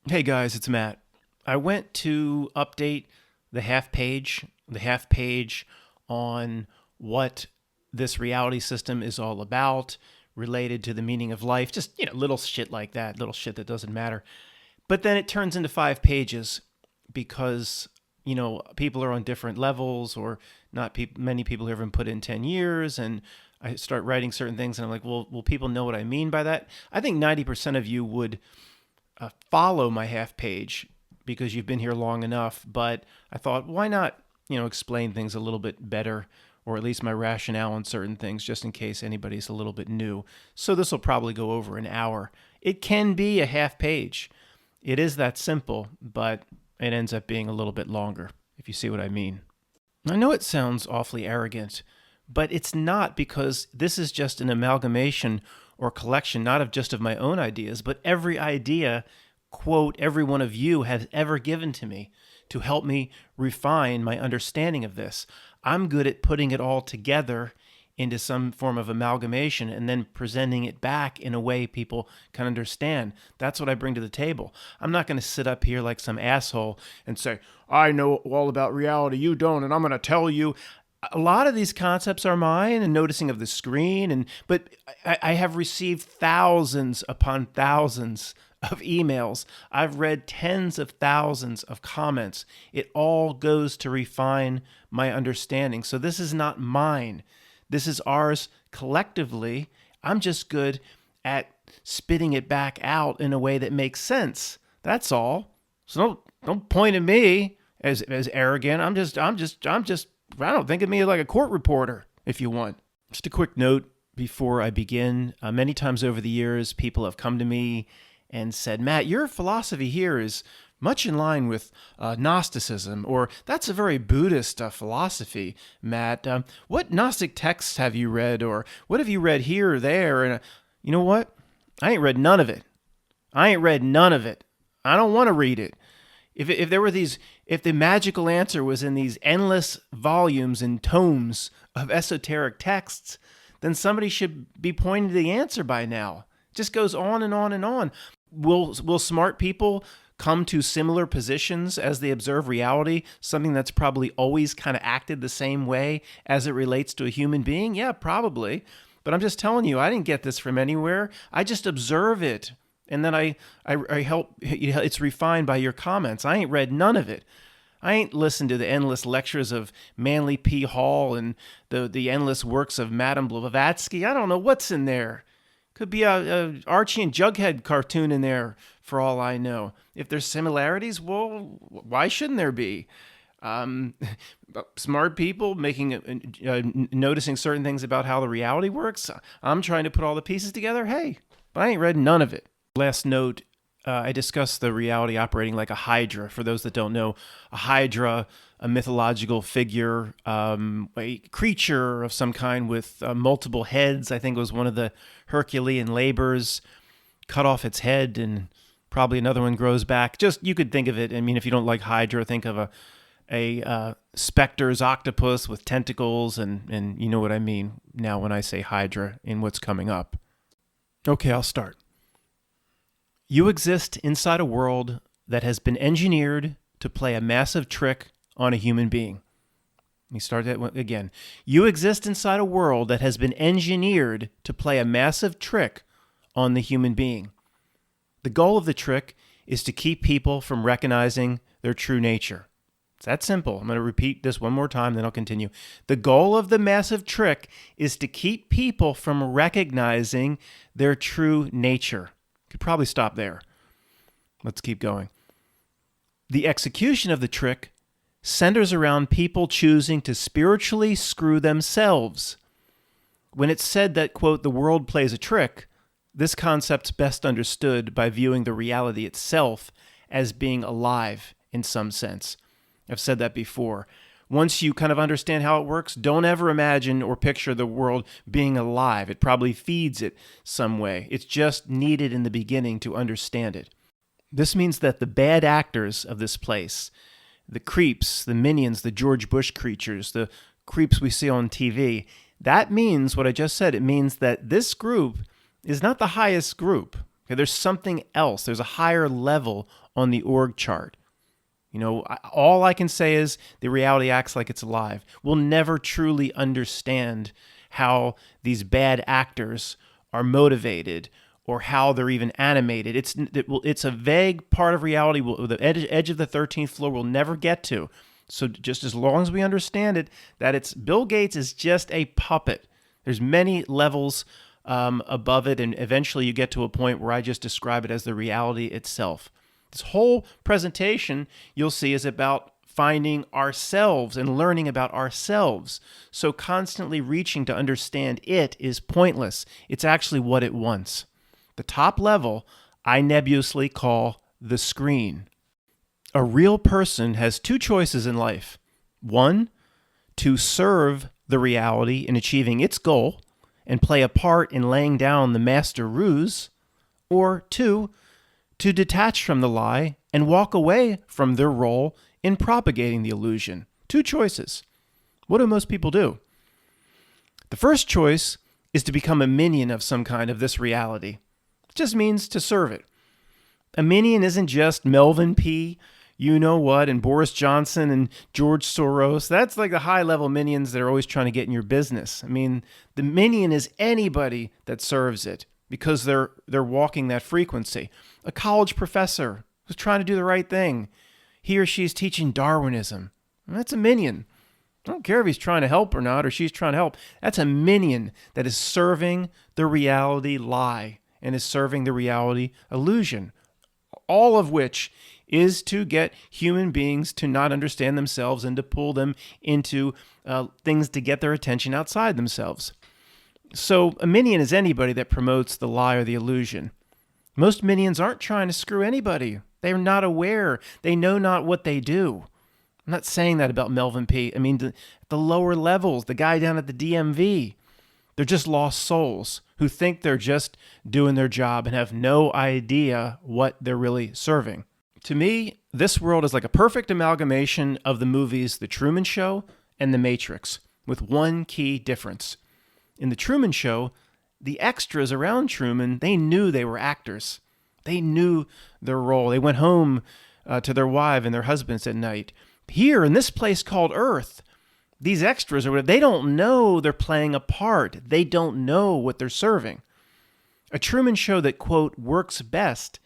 Hey guys, it's Matt. I went to update the half page on what this reality system is all about, related to the meaning of life, just, little shit like that, little shit that doesn't matter. But then it turns into 5 pages because, people are on different levels, or not many people haven't put in 10 years, and I start writing certain things and I'm like, well, will people know what I mean by that? I think 90% of you would follow my half page because you've been here long enough. But I thought, why not, explain things a little bit better, or at least my rationale on certain things, just in case anybody's a little bit new. So this will probably go over an hour. It can be a half page. It is that simple, but it ends up being a little bit longer, if you see what I mean. I know it sounds awfully arrogant, but it's not, because this is just an amalgamation or collection, not of just of my own ideas, but every idea, quote, every one of you has ever given to me to help me refine my understanding of this. I'm good at putting it all together into some form of amalgamation and then presenting it back in a way people can understand. That's what I bring to the table. I'm not going to sit up here like some asshole and say, I know all about reality, you don't, and I'm going to tell you. A lot of these concepts are mine, and noticing of the screen, but I have received thousands upon thousands of emails. I've read tens of thousands of comments. It all goes to refine my understanding. So this is not mine. This is ours collectively. I'm just good at spitting it back out in a way that makes sense. That's all. So don't point at me as arrogant. I'm just I don't think of me like a court reporter, if you want. Just a quick note before I begin. Many times over the years, people have come to me and said, Matt, your philosophy here is much in line with Gnosticism, or that's a very Buddhist philosophy, Matt. What Gnostic texts have you read, or what have you read here or there? And you know what? I ain't read none of it. I don't want to read it. If there were if the magical answer was in these endless volumes and tomes of esoteric texts, then somebody should be pointing to the answer by now. It just goes on and on and on. Will smart people come to similar positions as they observe reality, something that's probably always kind of acted the same way as it relates to a human being? Yeah, probably. But I'm just telling you, I didn't get this from anywhere. I just observe it. And then I help, it's refined by your comments. I ain't read none of it. I ain't listened to the endless lectures of Manly P. Hall and the endless works of Madame Blavatsky. I don't know what's in there. Could be a Archie and Jughead cartoon in there, for all I know. If there's similarities, well, why shouldn't there be? Smart people noticing certain things about how the reality works. I'm trying to put all the pieces together. Hey, but I ain't read none of it. Last note, I discussed the reality operating like a hydra. For those that don't know, a hydra, a mythological figure, a creature of some kind with multiple heads. I think it was one of the Herculean labors. Cut off its head and probably another one grows back. Just, you could think of it. I mean, if you don't like hydra, think of a specter's octopus with tentacles, and you know what I mean now when I say hydra in what's coming up. Okay, I'll start. You exist inside a world that has been engineered to play a massive trick on a human being. Let me start that again. You exist inside a world that has been engineered to play a massive trick on the human being. The goal of the trick is to keep people from recognizing their true nature. It's that simple. I'm going to repeat this one more time, then I'll continue. The goal of the massive trick is to keep people from recognizing their true nature. Could probably stop there. Let's keep going. The execution of the trick centers around people choosing to spiritually screw themselves. When it's said that, quote, the world plays a trick, this concept's best understood by viewing the reality itself as being alive in some sense. I've said that before. Once you kind of understand how it works, don't ever imagine or picture the world being alive. It probably feeds it some way. It's just needed in the beginning to understand it. This means that the bad actors of this place, the creeps, the minions, the George Bush creatures, the creeps we see on TV, that means what I just said. It means that this group is not the highest group. Okay, there's something else. There's a higher level on the org chart. All I can say is the reality acts like it's alive. We'll never truly understand how these bad actors are motivated or how they're even animated. It's a vague part of reality. The edge of the 13th floor we'll never get to. So just as long as we understand it, that it's Bill Gates is just a puppet. There's many levels above it, and eventually you get to a point where I just describe it as the reality itself. This whole presentation you'll see is about finding ourselves and learning about ourselves. So constantly reaching to understand it is pointless. It's actually what it wants. The top level I nebulously call the screen. A real person has two choices in life. One, to serve the reality in achieving its goal and play a part in laying down the master ruse, or two, to detach from the lie and walk away from their role in propagating the illusion. Two choices. What do most people do? The first choice is to become a minion of some kind of this reality. It just means to serve it. A minion isn't just Melvin P., and Boris Johnson and George Soros. That's like the high-level minions that are always trying to get in your business. The minion is anybody that serves it because they're walking that frequency. A college professor who's trying to do the right thing. He or she is teaching Darwinism. That's a minion. I don't care if he's trying to help or not, or she's trying to help. That's a minion that is serving the reality lie and is serving the reality illusion. All of which is to get human beings to not understand themselves and to pull them into things to get their attention outside themselves. So a minion is anybody that promotes the lie or the illusion. Most minions aren't trying to screw anybody. They're not aware. They know not what they do. I'm not saying that about Melvin P. The lower levels, the guy down at the DMV, they're just lost souls who think they're just doing their job and have no idea what they're really serving. To me, this world is like a perfect amalgamation of the movies The Truman Show and The Matrix, with one key difference. In The Truman Show, the extras around Truman, they knew they were actors. They knew their role. They went home to their wife and their husbands at night. Here, in this place called Earth, these extras, they don't know they're playing a part. They don't know what they're serving. A Truman Show that, quote, works best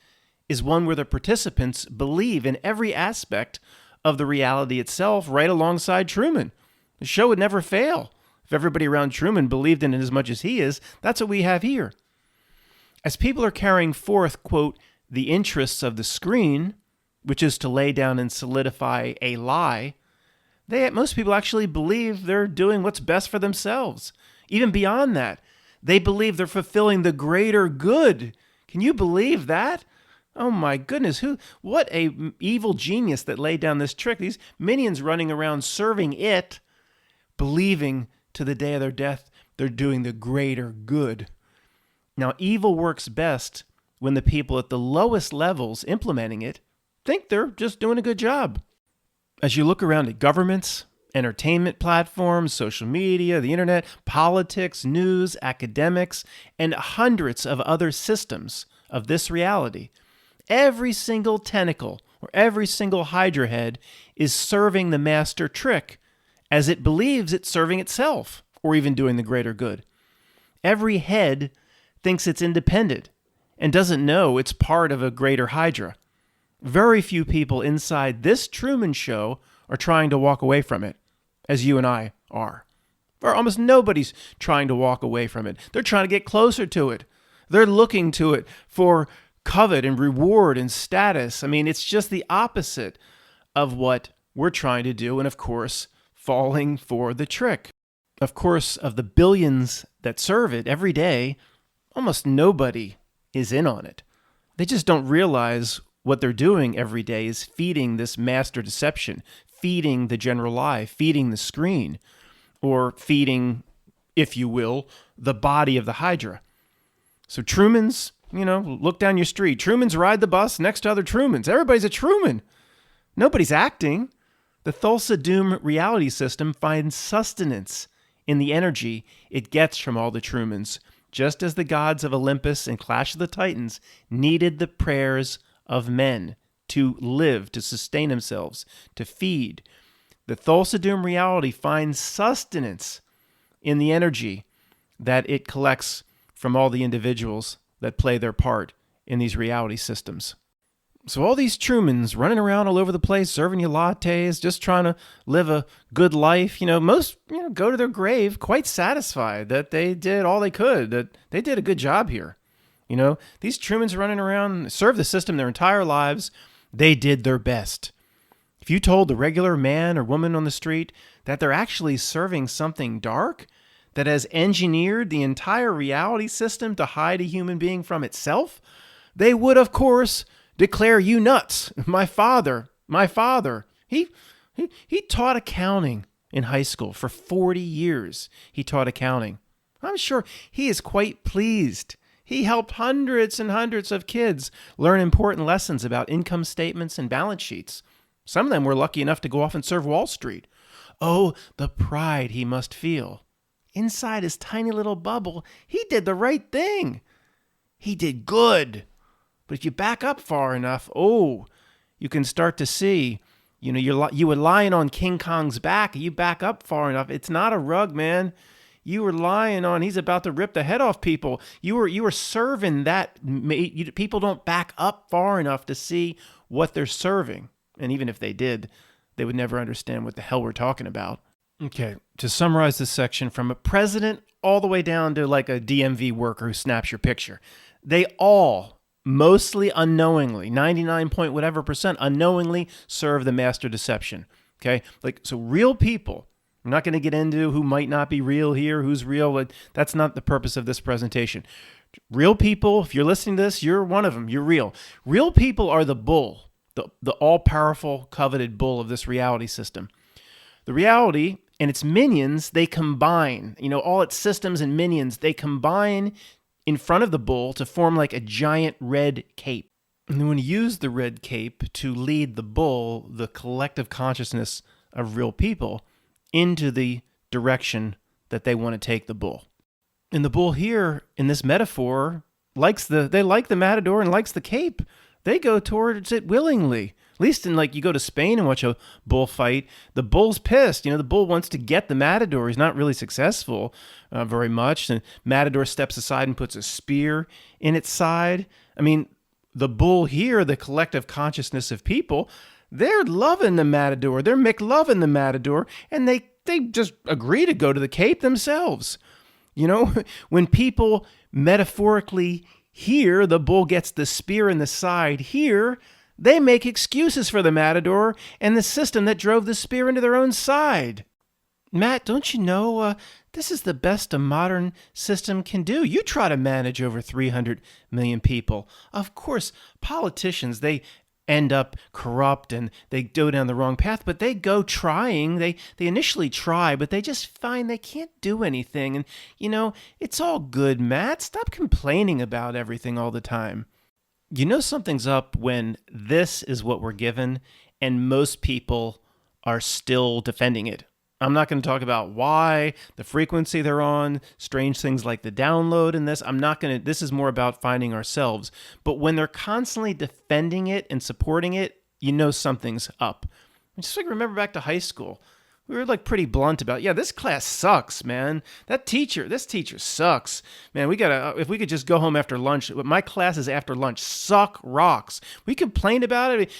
is one where the participants believe in every aspect of the reality itself right alongside Truman. The show would never fail if everybody around Truman believed in it as much as he is. That's what we have here. As people are carrying forth, quote, the interests of the screen, which is to lay down and solidify a lie, most people actually believe they're doing what's best for themselves. Even beyond that, they believe they're fulfilling the greater good. Can you believe that? Oh my goodness, what a evil genius that laid down this trick. These minions running around serving it, believing to the day of their death they're doing the greater good. Now, evil works best when the people at the lowest levels implementing it think they're just doing a good job. As you look around at governments, entertainment platforms, social media, the internet, politics, news, academics, and hundreds of other systems of this reality, every single tentacle or every single hydra head is serving the master trick as it believes it's serving itself or even doing the greater good. Every head thinks it's independent and doesn't know it's part of a greater hydra. Very few people inside this Truman Show are trying to walk away from it, as you and I are. Or almost nobody's trying to walk away from it. They're trying to get closer to it. They're looking to it for covet and reward and status. It's just the opposite of what we're trying to do, and of course, falling for the trick. Of course, of the billions that serve it every day, almost nobody is in on it. They just don't realize what they're doing every day is feeding this master deception, feeding the general lie, feeding the screen, or feeding, if you will, the body of the Hydra. So Truman's, look down your street. Truman's ride the bus next to other Trumans. Everybody's a Truman. Nobody's acting. The Thulsa Doom reality system finds sustenance in the energy it gets from all the Trumans, just as the gods of Olympus and Clash of the Titans needed the prayers of men to live, to sustain themselves, to feed. The Thulsa Doom reality finds sustenance in the energy that it collects from all the individuals that play their part in these reality systems. So all these Trumans running around all over the place, serving you lattes, just trying to live a good life, most go to their grave quite satisfied that they did all they could, that they did a good job here. These Trumans running around, serve the system their entire lives, they did their best. If you told the regular man or woman on the street that they're actually serving something dark that has engineered the entire reality system to hide a human being from itself, they would, of course, declare you nuts. My father, he taught accounting in high school for 40 years. He taught accounting. I'm sure he is quite pleased. He helped hundreds and hundreds of kids learn important lessons about income statements and balance sheets. Some of them were lucky enough to go off and serve Wall Street. Oh, the pride he must feel. Inside his tiny little bubble, he did the right thing. He did good. But if you back up far enough, you can start to see, you were lying on King Kong's back. You back up far enough. It's not a rug, man. You were lying on, he's about to rip the head off people. You were serving that. People don't back up far enough to see what they're serving. And even if they did, they would never understand what the hell we're talking about. Okay, to summarize this section, from a president all the way down to like a DMV worker who snaps your picture, they all, mostly unknowingly, 99 point whatever percent unknowingly, serve the master deception. Okay, so real people. I'm not going to get into who might not be real here, who's real. That's not the purpose of this presentation. Real people, if you're listening to this, you're one of them. You're real. Real people are the bull, the all-powerful, coveted bull of this reality system. The reality and its minions, they combine. All its systems and minions, they combine in front of the bull to form like a giant red cape. And then when you use the red cape to lead the bull, the collective consciousness of real people, into the direction that they want to take the bull. And the bull here, in this metaphor, they like the matador and likes the cape. They go towards it willingly. At least in you go to Spain and watch a bull fight, the bull's pissed. The bull wants to get the matador. He's not really successful very much. And matador steps aside and puts a spear in its side. I mean, the bull here, the collective consciousness of people, they're loving the matador. They're McLoving the matador, and they just agree to go to the cape themselves. When people metaphorically hear the bull gets the spear in the side here, they make excuses for the matador and the system that drove the spear into their own side. Matt, don't you know this is the best a modern system can do? You try to manage over 300 million people. Of course, politicians, they end up corrupt and they go down the wrong path, but they go trying. They initially try, but they just find they can't do anything. And, it's all good, Matt. Stop complaining about everything all the time. Something's up when this is what we're given and most people are still defending it. I'm not going to talk about why, the frequency they're on, strange things like the download in this. This is more about finding ourselves. But when they're constantly defending it and supporting it, something's up. Just remember back to high school. We were pretty blunt about, this class sucks, man. This teacher sucks. Man, if we could just go home after lunch, my classes after lunch suck rocks. We complained about it.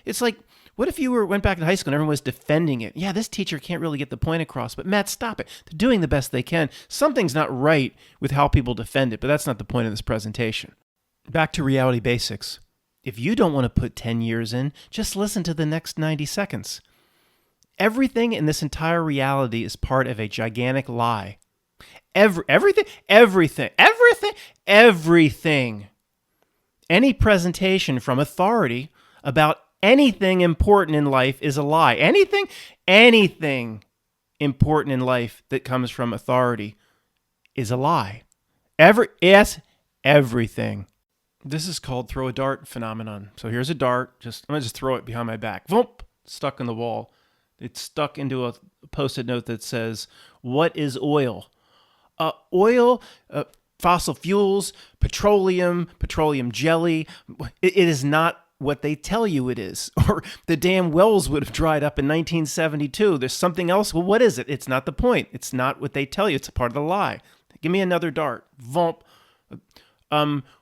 It's like, what if you went back to high school and everyone was defending it? Yeah, this teacher can't really get the point across, but Matt, stop it. They're doing the best they can. Something's not right with how people defend it, but that's not the point of this presentation. Back to reality basics. If you don't want to put 10 years in, just listen to the next 90 seconds. Everything in this entire reality is part of a gigantic lie. Everything. Any presentation from authority about anything important in life is a lie. Anything important in life that comes from authority is a lie. Everything. This is called throw a dart phenomenon. So here's a dart. I'm going to just throw it behind my back. Voop, stuck in the wall. It's stuck into a Post-it note that says, "What is oil?" Oil, fossil fuels, petroleum jelly. It is not what they tell you it is. Or the damn wells would have dried up in 1972. There's something else. Well, what is it? It's not the point. It's not what they tell you. It's a part of the lie. Give me another dart. Vomp.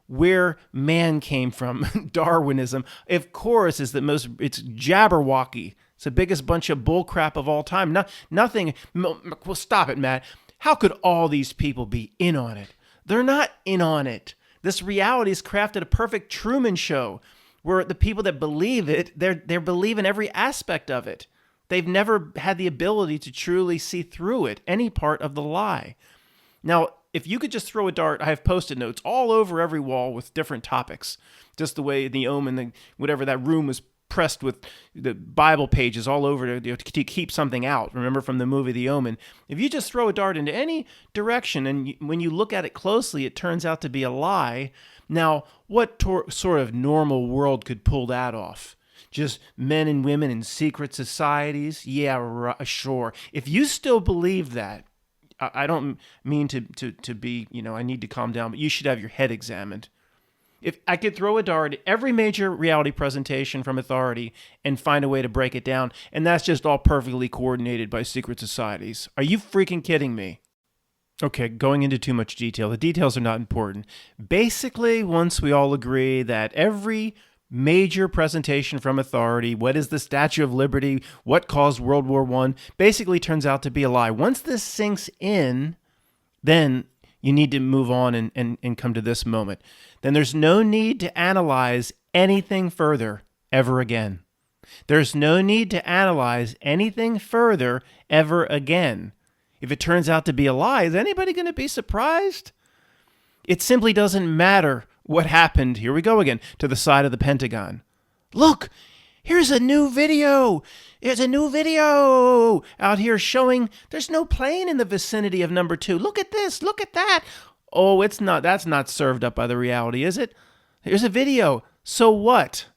Where man came from, Darwinism, of course, is it's Jabberwocky. It's the biggest bunch of bullcrap of all time. Nothing. Well, stop it, Matt. How could all these people be in on it? They're not in on it. This reality has crafted a perfect Truman Show where the people that believe it, they believe in every aspect of it. They've never had the ability to truly see through it, any part of the lie. Now, if you could just throw a dart, I have Post-it notes all over every wall with different topics. Just the way the Omen, whatever that room was pressed with the Bible pages all over to keep something out. Remember from the movie The Omen? If you just throw a dart into any direction and when you look at it closely, it turns out to be a lie. Now, what sort of normal world could pull that off? Just men and women in secret societies? Yeah, sure. If you still believe that, I don't mean to be, I need to calm down, but you should have your head examined. If I could throw a dart at every major reality presentation from authority and find a way to break it down, and that's just all perfectly coordinated by secret societies. Are you freaking kidding me? Okay, going into too much detail. The details are not important. Basically, once we all agree that every major presentation from authority, what is the Statue of Liberty, what caused World War I, basically turns out to be a lie. Once this sinks in, then you need to move on and come to this moment. Then there's no need to analyze anything further ever again. There's no need to analyze anything further ever again. If it turns out to be a lie, is anybody going to be surprised? It simply doesn't matter what happened, here we go again, to the side of the Pentagon. Look, here's a new video. There's a new video out here showing there's no plane in the vicinity of number 2. Look at this, look at that. Oh, that's not served up by the reality, is it? Here's a video. So what?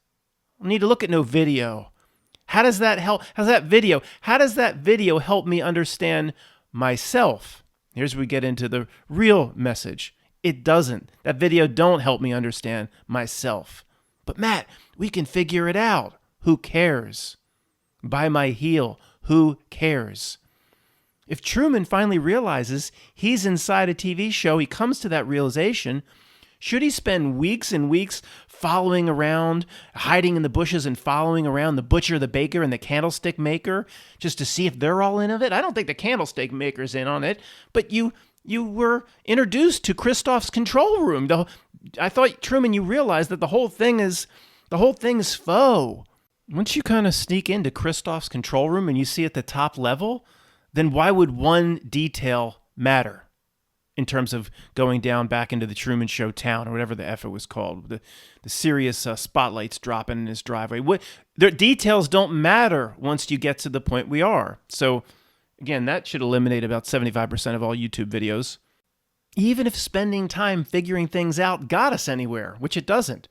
I need to look at no video. How does that help? How does that video help me understand myself? Here's where we get into the real message. It doesn't. That video don't help me understand myself. But Matt, we can figure it out. Who cares? By my heel, who cares? If Truman finally realizes he's inside a TV show, he comes to that realization, should he spend weeks and weeks following around, hiding in the bushes and following around the butcher, the baker, and the candlestick maker just to see if they're all in of it? I don't think the candlestick maker's in on it, but you were introduced to Christoph's control room. I thought, Truman, you realized that the whole thing is faux. Once you kind of sneak into Christoph's control room and you see at the top level, then why would one detail matter in terms of going down back into the Truman Show town or whatever the F it was called, the serious spotlights dropping in his driveway? The details don't matter once you get to the point we are. So again, that should eliminate about 75% of all YouTube videos. Even if spending time figuring things out got us anywhere, which it doesn't.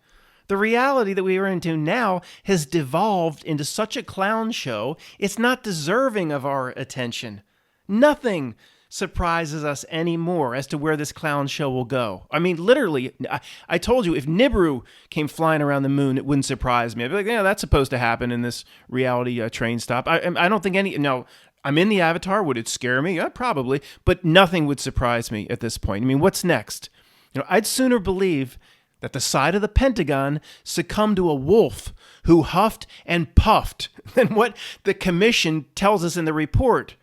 The reality that we are into now has devolved into such a clown show, it's not deserving of our attention. Nothing surprises us anymore as to where this clown show will go. I mean, literally, I told you, if Nibiru came flying around the moon, it wouldn't surprise me. I'd be like, yeah, that's supposed to happen in this reality train stop. I don't think no, I'm in the Avatar. Would it scare me? Yeah, probably. But nothing would surprise me at this point. I mean, what's next? I'd sooner believe that the side of the Pentagon succumbed to a wolf who huffed and puffed than what the commission tells us in the report.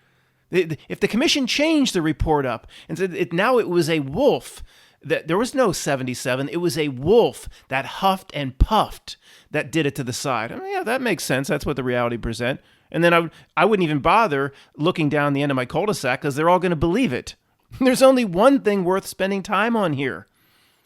If the commission changed the report up and said now it was a wolf, that there was no 77, it was a wolf that huffed and puffed that did it to the side. I mean, yeah, that makes sense. That's what the reality present. And then I wouldn't even bother looking down the end of my cul-de-sac because they're all going to believe it. There's only one thing worth spending time on here.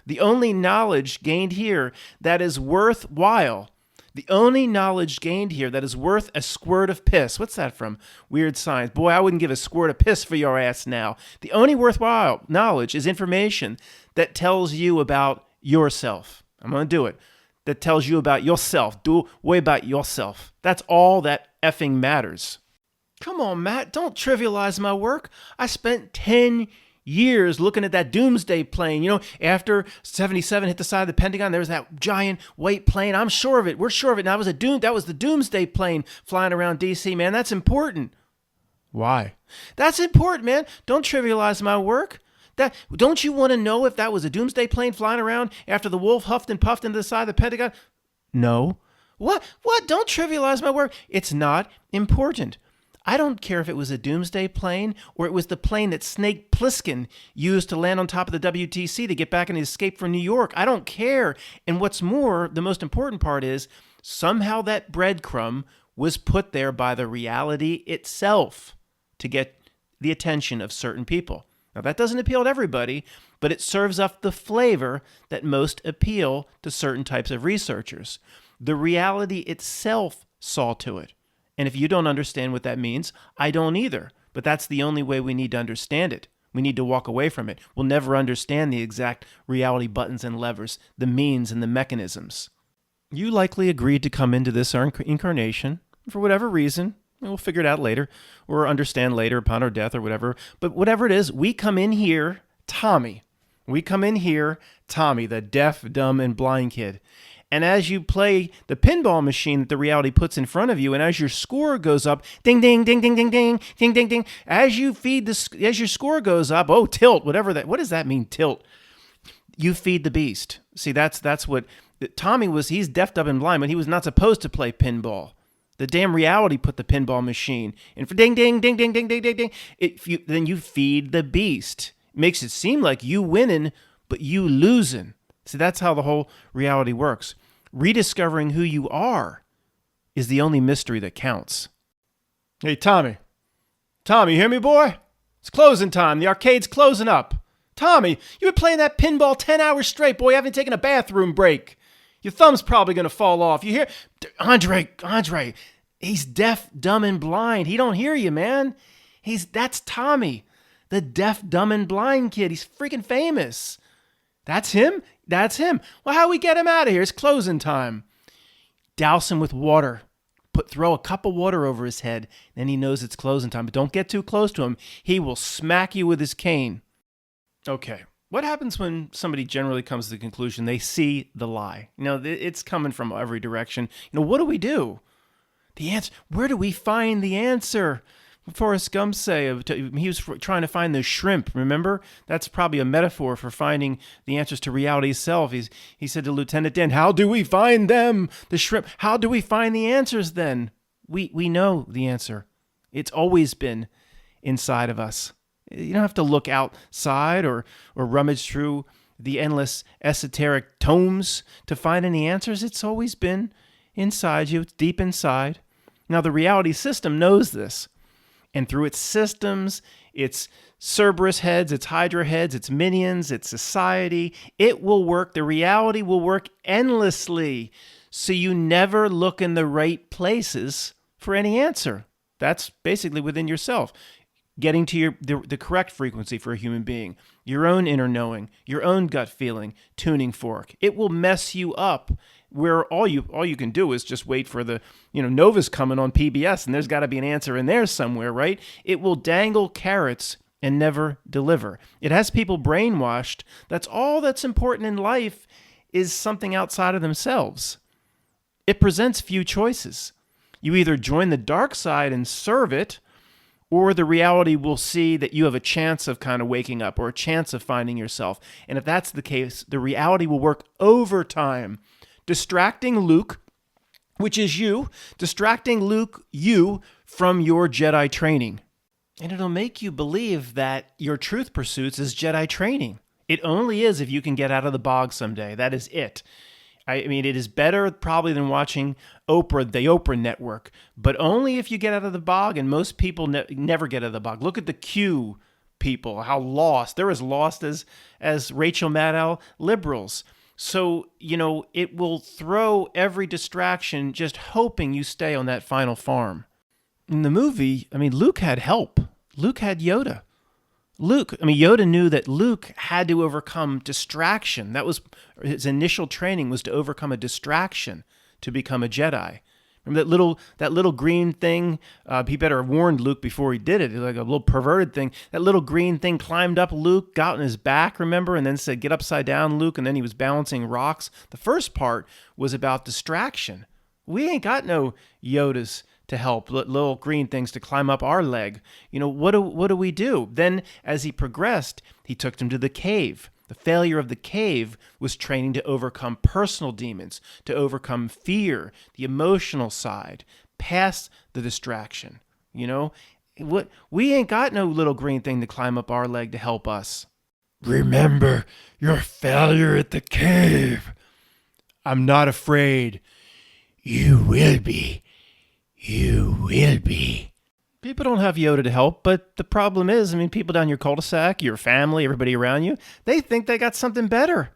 The only knowledge gained here that is worthwhile. The only knowledge gained here that is worth a squirt of piss. What's that from? Weird Science. Boy, I wouldn't give a squirt of piss for your ass now. The only worthwhile knowledge is information that tells you about yourself. I'm going to do it. That tells you about yourself. Do way about yourself. That's all that effing matters. Come on, Matt. Don't trivialize my work. I spent 10 years looking at that doomsday plane. After 77 hit the side of the Pentagon, there was that giant white plane. I'm sure of it. We're sure of it. Now, that was the doomsday plane flying around D.C., man. That's important. Why? That's important, man. Don't trivialize my work. Don't you want to know if that was a doomsday plane flying around after the wolf huffed and puffed into the side of the Pentagon? No. What? Don't trivialize my work. It's not important. I don't care if it was a doomsday plane or it was the plane that Snake Plissken used to land on top of the WTC to get back and escape from New York. I don't care. And what's more, the most important part is somehow that breadcrumb was put there by the reality itself to get the attention of certain people. Now, that doesn't appeal to everybody, but it serves up the flavor that most appeal to certain types of researchers. The reality itself saw to it. And if you don't understand what that means, I don't either. But that's the only way we need to understand it. We need to walk away from it. We'll never understand the exact reality buttons and levers, the means and the mechanisms. You likely agreed to come into this incarnation for whatever reason. We'll figure it out later or understand later upon our death or whatever. But whatever it is, we come in here, Tommy. The deaf, dumb, and blind kid. And as you play the pinball machine that the reality puts in front of you, and as your score goes up, ding, ding, ding, ding, ding, ding, ding, ding, ding, as your score goes up, tilt, what does that mean, tilt? You feed the beast. See, that's what Tommy was. He's deaf, dumb, and blind, but he was not supposed to play pinball. The damn reality put the pinball machine in for ding, ding, ding, ding, ding, ding, ding, ding. Then you feed the beast. Makes it seem like you winning, but you losing. See, that's how the whole reality works. Rediscovering who you are is the only mystery that counts. Hey, Tommy. Tommy, you hear me, boy? It's closing time. The arcade's closing up. Tommy, you've been playing that pinball 10 hours straight, boy. You haven't taken a bathroom break. Your thumb's probably going to fall off. You hear? Andre, he's deaf, dumb, and blind. He don't hear you, man. That's Tommy, the deaf, dumb, and blind kid. He's freaking famous. That's him? That's him. Well, how we get him out of here? It's closing time. Douse him with water. Throw a cup of water over his head. Then he knows it's closing time. But don't get too close to him. He will smack you with his cane. Okay. What happens when somebody generally comes to the conclusion they see the lie? It's coming from every direction. What do we do? The answer. Where do we find the answer? Forrest Gump say he was trying to find the shrimp. Remember, that's probably a metaphor for finding the answers to reality itself. He said to Lieutenant Dan, "How do we find them? The shrimp. How do we find the answers? Then we know the answer. It's always been inside of us. You don't have to look outside or rummage through the endless esoteric tomes to find any answers. It's always been inside you. It's deep inside. Now, the reality system knows this. And through its systems, its Cerberus heads, its Hydra heads, its minions, its society, it will work. The reality will work endlessly. So you never look in the right places for any answer. That's basically within yourself. Getting to the correct frequency for a human being, your own inner knowing, your own gut feeling, tuning fork. It will mess you up where all you can do is just wait for the, Nova's coming on PBS and there's got to be an answer in there somewhere, right? It will dangle carrots and never deliver. It has people brainwashed. That's all that's important in life is something outside of themselves. It presents few choices. You either join the dark side and serve it, or the reality will see that you have a chance of kind of waking up or a chance of finding yourself. And if that's the case, the reality will work overtime, distracting Luke, which is you, from your Jedi training. And it'll make you believe that your truth pursuits is Jedi training. It only is if you can get out of the bog someday. That is it. I mean, it is better probably than watching Oprah, the Oprah Network, but only if you get out of the bog, and most people never get out of the bog. Look at the Q people, how lost. They're as lost as Rachel Maddow liberals. So, it will throw every distraction just hoping you stay on that final farm. In the movie, Luke had help. Luke had Yoda. Yoda knew that Luke had to overcome distraction. That was his initial training, was to overcome a distraction to become a Jedi. Remember that little green thing? He better have warned Luke before he did it. Like a little perverted thing. That little green thing climbed up Luke, got on his back, remember, and then said, "Get upside down, Luke." And then he was balancing rocks. The first part was about distraction. We ain't got no Yodas to help, little green things to climb up our leg. What do we do? Then, as he progressed, he took them to the cave. The failure of the cave was training to overcome personal demons, to overcome fear, the emotional side, past the distraction. What we ain't got no little green thing to climb up our leg to help us. Remember your failure at the cave. I'm not afraid. You will be. You will be. People don't have Yoda to help, but the problem is, people down your cul-de-sac, your family, everybody around you, they think they got something better.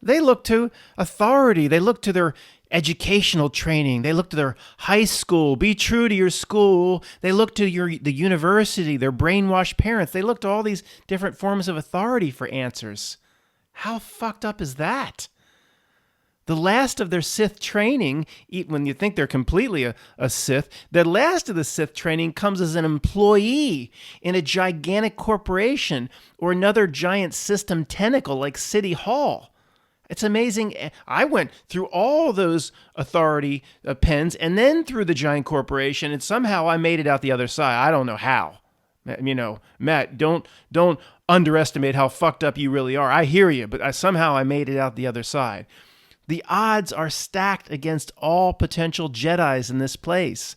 They look to authority. They look to their educational training. They look to their high school. Be true to your school. They look to the university, their brainwashed parents. They look to all these different forms of authority for answers. How fucked up is that? The last of their Sith training, when you think they're completely a Sith, the last of the Sith training comes as an employee in a gigantic corporation or another giant system tentacle like City Hall. It's amazing. I went through all those authority pens and then through the giant corporation, and somehow I made it out the other side. I don't know how. Matt, don't underestimate how fucked up you really are. I hear you, but somehow I made it out the other side. The odds are stacked against all potential Jedis in this place.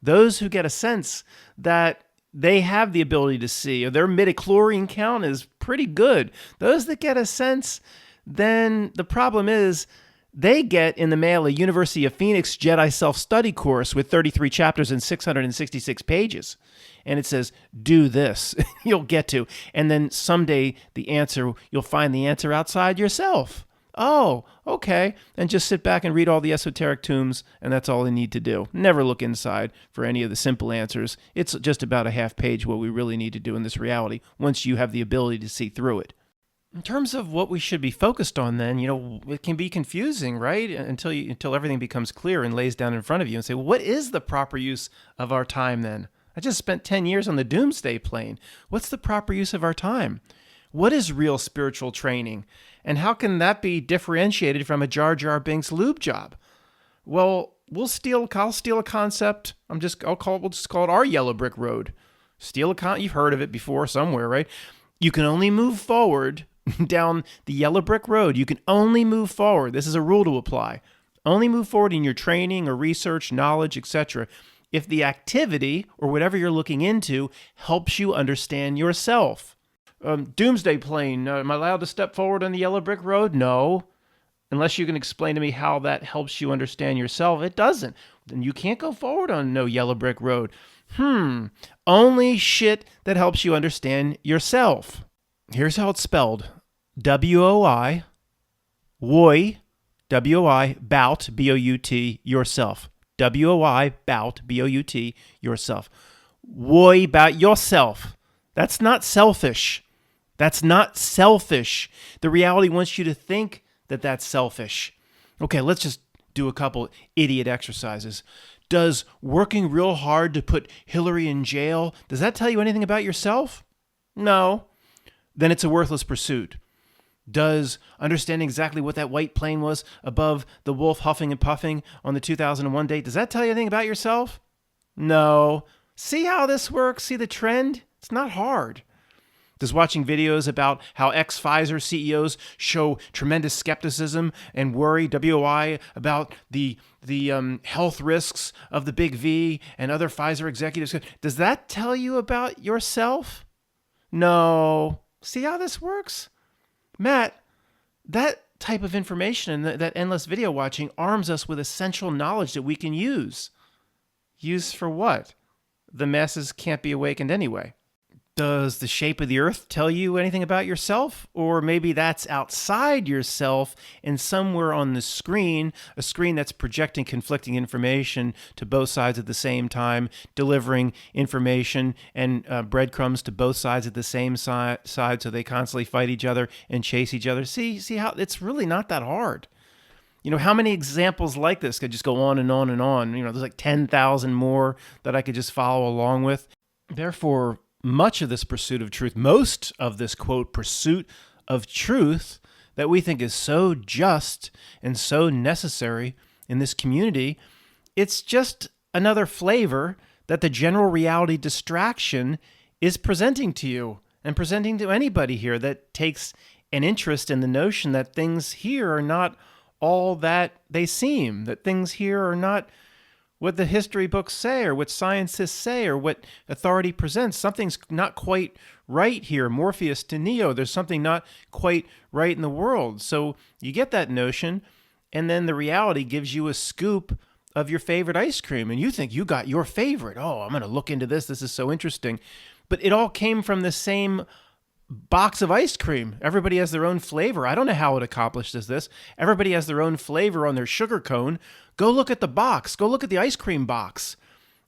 Those who get a sense that they have the ability to see, or their midichlorian count is pretty good. Those that get a sense, then the problem is they get in the mail a University of Phoenix Jedi self-study course with 33 chapters and 666 pages. And it says, do this. You'll get to. And then someday you'll find the answer outside yourself. Oh, okay. And just sit back and read all the esoteric tombs, and that's all they need to do. Never look inside for any of the simple answers. It's just about a half page what we really need to do in this reality once you have the ability to see through it. In terms of what we should be focused on then, it can be confusing, right? Until everything becomes clear and lays down in front of you and say, well, what is the proper use of our time then? I just spent 10 years on the doomsday plane. What's the proper use of our time? What is real spiritual training? And how can that be differentiated from a Jar Jar Binks lube job? Well, I'll steal a concept. We'll just call it our yellow brick road. You've heard of it before somewhere, right? You can only move forward down the yellow brick road. You can only move forward. This is a rule to apply. Only move forward in your training or research, knowledge, etc. if the activity or whatever you're looking into helps you understand yourself. Doomsday plane, am I allowed to step forward on the yellow brick road? No. Unless you can explain to me how that helps you understand yourself. It doesn't. Then you can't go forward on no yellow brick road. Only shit that helps you understand yourself. Here's how it's spelled. W-O-I, woi, W-O-I, bout, B-O-U-T, yourself. W-O-I, bout, B-O-U-T, yourself. Woi about yourself. That's not selfish. That's not selfish. The reality wants you to think that that's selfish. Okay, let's just do a couple idiot exercises. Does working real hard to put Hillary in jail, does that tell you anything about yourself? No. Then it's a worthless pursuit. Does understanding exactly what that white plane was above the wolf huffing and puffing on the 2001 date, does that tell you anything about yourself? No. See how this works? See the trend? It's not hard. Does watching videos about how ex-Pfizer CEOs show tremendous skepticism and worry, WOI, about the health risks of the big V and other Pfizer executives, does that tell you about yourself? No. See how this works? Matt, that type of information and that endless video watching arms us with essential knowledge that we can use. Use for what? The masses can't be awakened anyway. Does the shape of the earth tell you anything about yourself? Or maybe that's outside yourself and somewhere on the screen, a screen that's projecting conflicting information to both sides at the same time, delivering information and breadcrumbs to both sides at the same side so they constantly fight each other and chase each other. See how it's really not that hard. How many examples like this could just go on and on and on? There's like 10,000 more that I could just follow along with. Therefore, much of this pursuit of truth, most of this, quote, pursuit of truth that we think is so just and so necessary in this community, it's just another flavor that the general reality distraction is presenting to you and presenting to anybody here that takes an interest in the notion that things here are not all that they seem, that things here are not what the history books say or what scientists say or what authority presents. Something's not quite right here. Morpheus to Neo, there's something not quite right in the world. So you get that notion, and then the reality gives you a scoop of your favorite ice cream, and you think you got your favorite. Oh, I'm going to look into this. This is so interesting. But it all came from the same box of ice cream. Everybody has their own flavor. I don't know how it accomplishes this. Everybody has their own flavor on their sugar cone. Go look at the box. Go look at the ice cream box.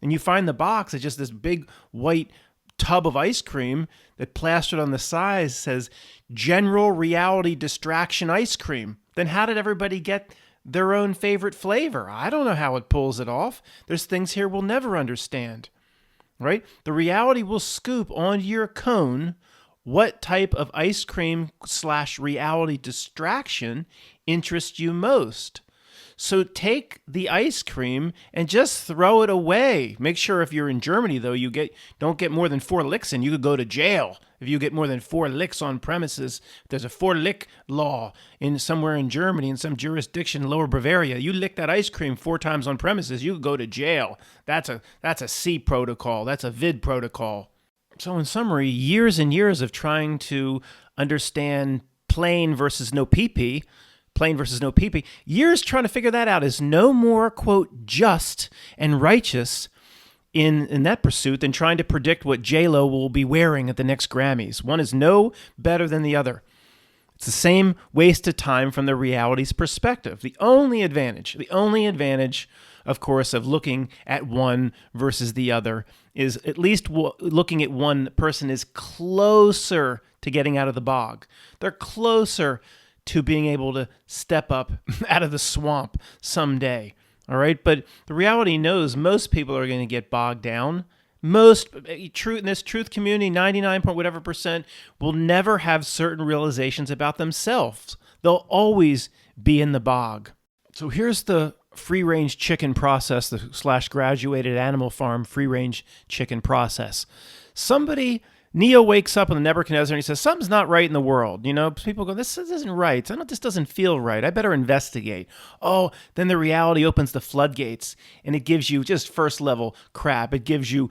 And you find the box is just this big white tub of ice cream that plastered on the side says general reality distraction ice cream. Then how did everybody get their own favorite flavor? I don't know how it pulls it off. There's things here we'll never understand, right? The reality will scoop onto your cone what type of ice cream / reality distraction interests you most. So take the ice cream and just throw it away. Make sure if you're in Germany, though, don't get more than 4 licks in. You could go to jail if you get more than 4 licks on premises. There's a 4-lick law somewhere in Germany, in some jurisdiction, Lower Bavaria. You lick that ice cream 4 times on premises, you could go to jail. That's a C protocol. That's a vid protocol. So in summary, years and years of trying to understand plain versus no pee-pee, years trying to figure that out is no more, quote, just and righteous in that pursuit than trying to predict what J-Lo will be wearing at the next Grammys. One is no better than the other. It's the same waste of time from the reality's perspective. The only advantage, of course, of looking at one versus the other is at least looking at one person is closer to getting out of the bog. They're closer to being able to step up out of the swamp someday. All right. But the reality knows most people are going to get bogged down. Most in this truth community, 99 point whatever percent, will never have certain realizations about themselves. They'll always be in the bog. So here's the free-range chicken process, the / graduated animal farm free-range chicken process. Neo wakes up on the Nebuchadnezzar and he says, something's not right in the world. People go, this isn't right. This doesn't feel right. I better investigate. Oh, then the reality opens the floodgates and it gives you just first level crap. It gives you,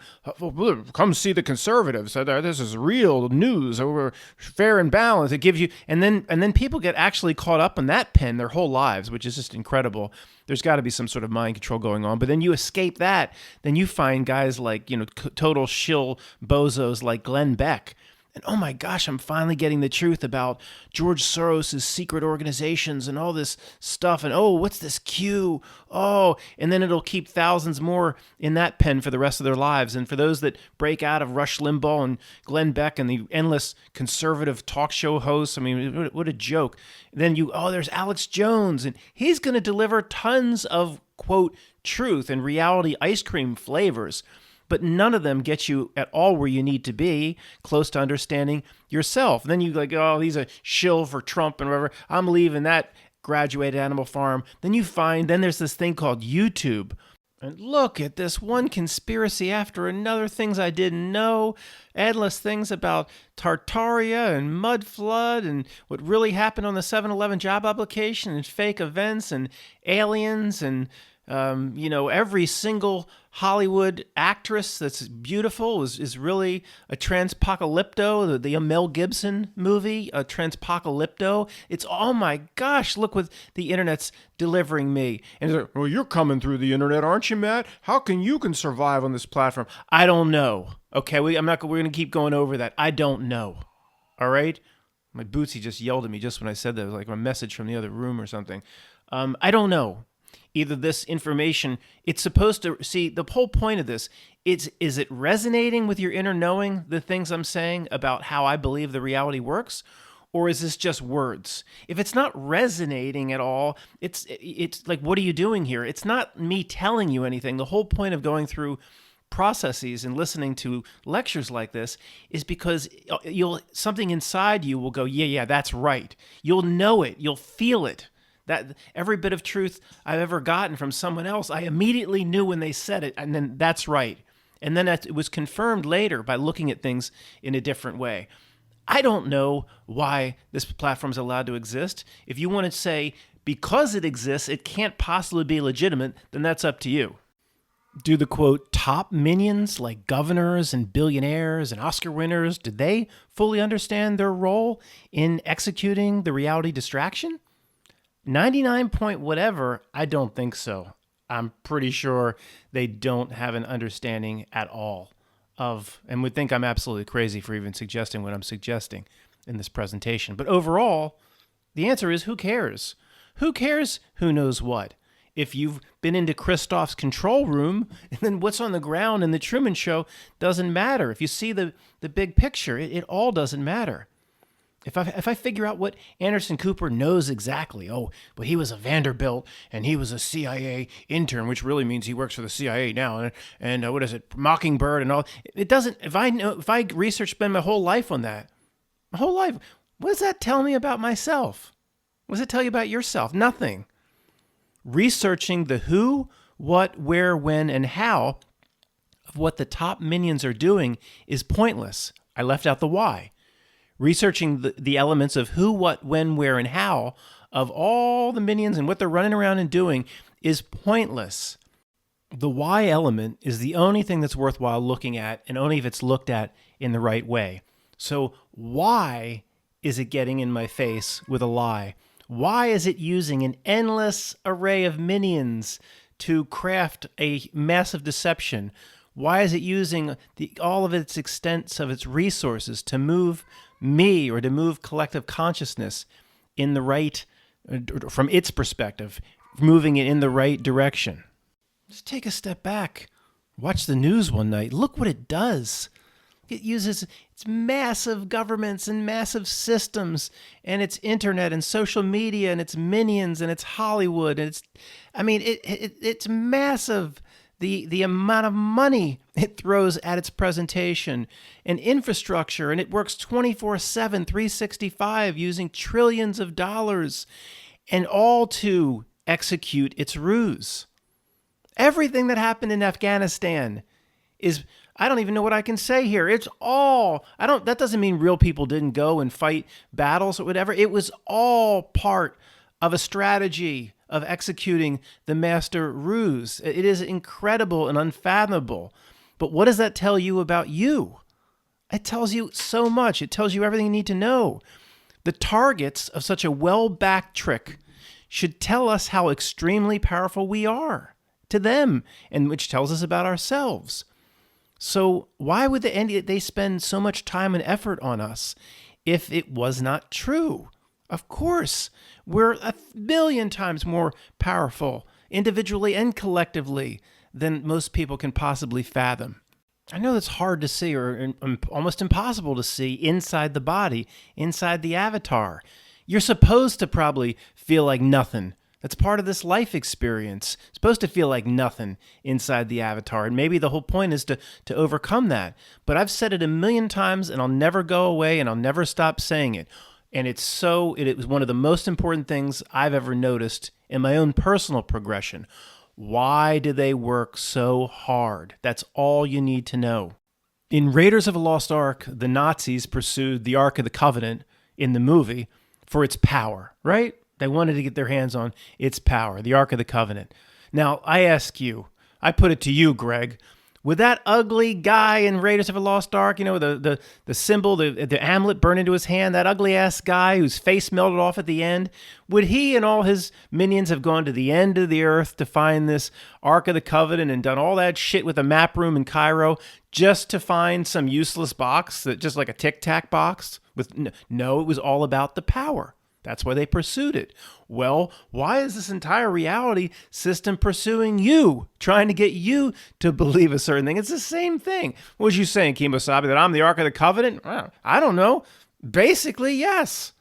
come see the conservatives. This is real news. We're fair and balanced. It gives you, and then people get actually caught up in that pen their whole lives, which is just incredible. There's got to be some sort of mind control going on. But then you escape that. Then you find guys like, total shill bozos like Glenn Beck. And oh my gosh, I'm finally getting the truth about George Soros' secret organizations and all this stuff. And oh, what's this Q? Oh, and then it'll keep thousands more in that pen for the rest of their lives. And for those that break out of Rush Limbaugh and Glenn Beck and the endless conservative talk show hosts, I mean, what a joke. Then there's Alex Jones, and he's going to deliver tons of, quote, truth and reality ice cream flavors. But none of them get you at all where you need to be, close to understanding yourself. And then you he's a shill for Trump and whatever. I'm leaving that graduated animal farm. Then there's this thing called YouTube. And look at this one conspiracy after another, things I didn't know, endless things about Tartaria and mud flood and what really happened on the 7-Eleven job application and fake events and aliens and every single Hollywood actress that's beautiful is really a transpocalypto, the Mel Gibson movie, a transpocalypto. It's, oh my gosh, look what the internet's delivering me. And they're like, well, you're coming through the internet, aren't you, Matt? How can you survive on this platform? I don't know. Okay, we're going to keep going over that. I don't know. All right? My Bootsy just yelled at me just when I said that. It was like a message from the other room or something. I don't know. Either this information, it's supposed to, see, the whole point of this, is it resonating with your inner knowing, the things I'm saying about how I believe the reality works? Or is this just words? If it's not resonating at all, it's like, what are you doing here? It's not me telling you anything. The whole point of going through processes and listening to lectures like this is because something inside you will go, yeah, that's right. You'll know it. You'll feel it. That every bit of truth I've ever gotten from someone else, I immediately knew when they said it, and then that's right. And then it was confirmed later by looking at things in a different way. I don't know why this platform is allowed to exist. If you want to say because it exists, it can't possibly be legitimate, then that's up to you. Do the, quote, top minions like governors and billionaires and Oscar winners, did they fully understand their role in executing the reality distraction? 99 point whatever, I don't think so. I'm pretty sure they don't have an understanding at all of, and would think I'm absolutely crazy for even suggesting what I'm suggesting in this presentation. But overall, the answer is who cares? Who cares who knows what? If you've been into Christoph's control room, then what's on the ground in the Truman Show doesn't matter. If you see the big picture, it all doesn't matter. If I figure out what Anderson Cooper knows exactly, well, he was a Vanderbilt and he was a CIA intern, which really means he works for the CIA now, and what is it, Mockingbird and all. It doesn't. If I spend my whole life on that, my whole life, what does that tell me about myself? What does it tell you about yourself? Nothing. Researching the who, what, where, when, and how of what the top minions are doing is pointless. I left out the why. Researching the elements of who, what, when, where, and how of all the minions and what they're running around and doing is pointless. The why element is the only thing that's worthwhile looking at, and only if it's looked at in the right way. So why is it getting in my face with a lie? Why is it using an endless array of minions to craft a massive deception? Why is it using all of its extents of its resources to move me or to move collective consciousness in the right, from its perspective, moving it in the right direction? Just take a step back. Watch the news one night. Look what it does. It uses its massive governments and massive systems and its internet and social media and its minions and its Hollywood. And it's massive. The amount of money it throws at its presentation and infrastructure, and it works 24/7, 365, using trillions of dollars, and all to execute its ruse. Everything that happened in Afghanistan is, I don't even know what I can say here. It's all, that doesn't mean real people didn't go and fight battles or whatever. It was all part of a strategy of executing the master ruse. It is incredible and unfathomable. But what does that tell you about you? It tells you so much. It tells you everything you need to know. The targets of such a well-backed trick should tell us how extremely powerful we are to them, and which tells us about ourselves. So why would they spend so much time and effort on us if it was not true? Of course, we're 1,000,000 times more powerful individually and collectively than most people can possibly fathom. I know that's hard to see, or almost impossible to see inside the body, inside the avatar. You're supposed to probably feel like nothing. That's part of this life experience. It's supposed to feel like nothing inside the avatar. And maybe the whole point is to overcome that. But I've said it 1,000,000 times, and I'll never go away, and I'll never stop saying it. And it was one of the most important things I've ever noticed in my own personal progression. Why do they work so hard? That's all you need to know. In Raiders of the Lost Ark, the Nazis pursued the Ark of the Covenant in the movie for its power, right? They wanted to get their hands on its power, the Ark of the Covenant. Now, I ask you, I put it to you, Greg, would that ugly guy in Raiders of the Lost Ark, the symbol, the amulet burned into his hand, that ugly-ass guy whose face melted off at the end, would he and all his minions have gone to the end of the earth to find this Ark of the Covenant and done all that shit with a map room in Cairo just to find some useless box, just like a tic-tac box? No, it was all about the power. That's why they pursued it. Well, why is this entire reality system pursuing you, trying to get you to believe a certain thing? It's the same thing. What was you saying, Kimosabe, that I'm the Ark of the Covenant? I don't know. Basically, yes.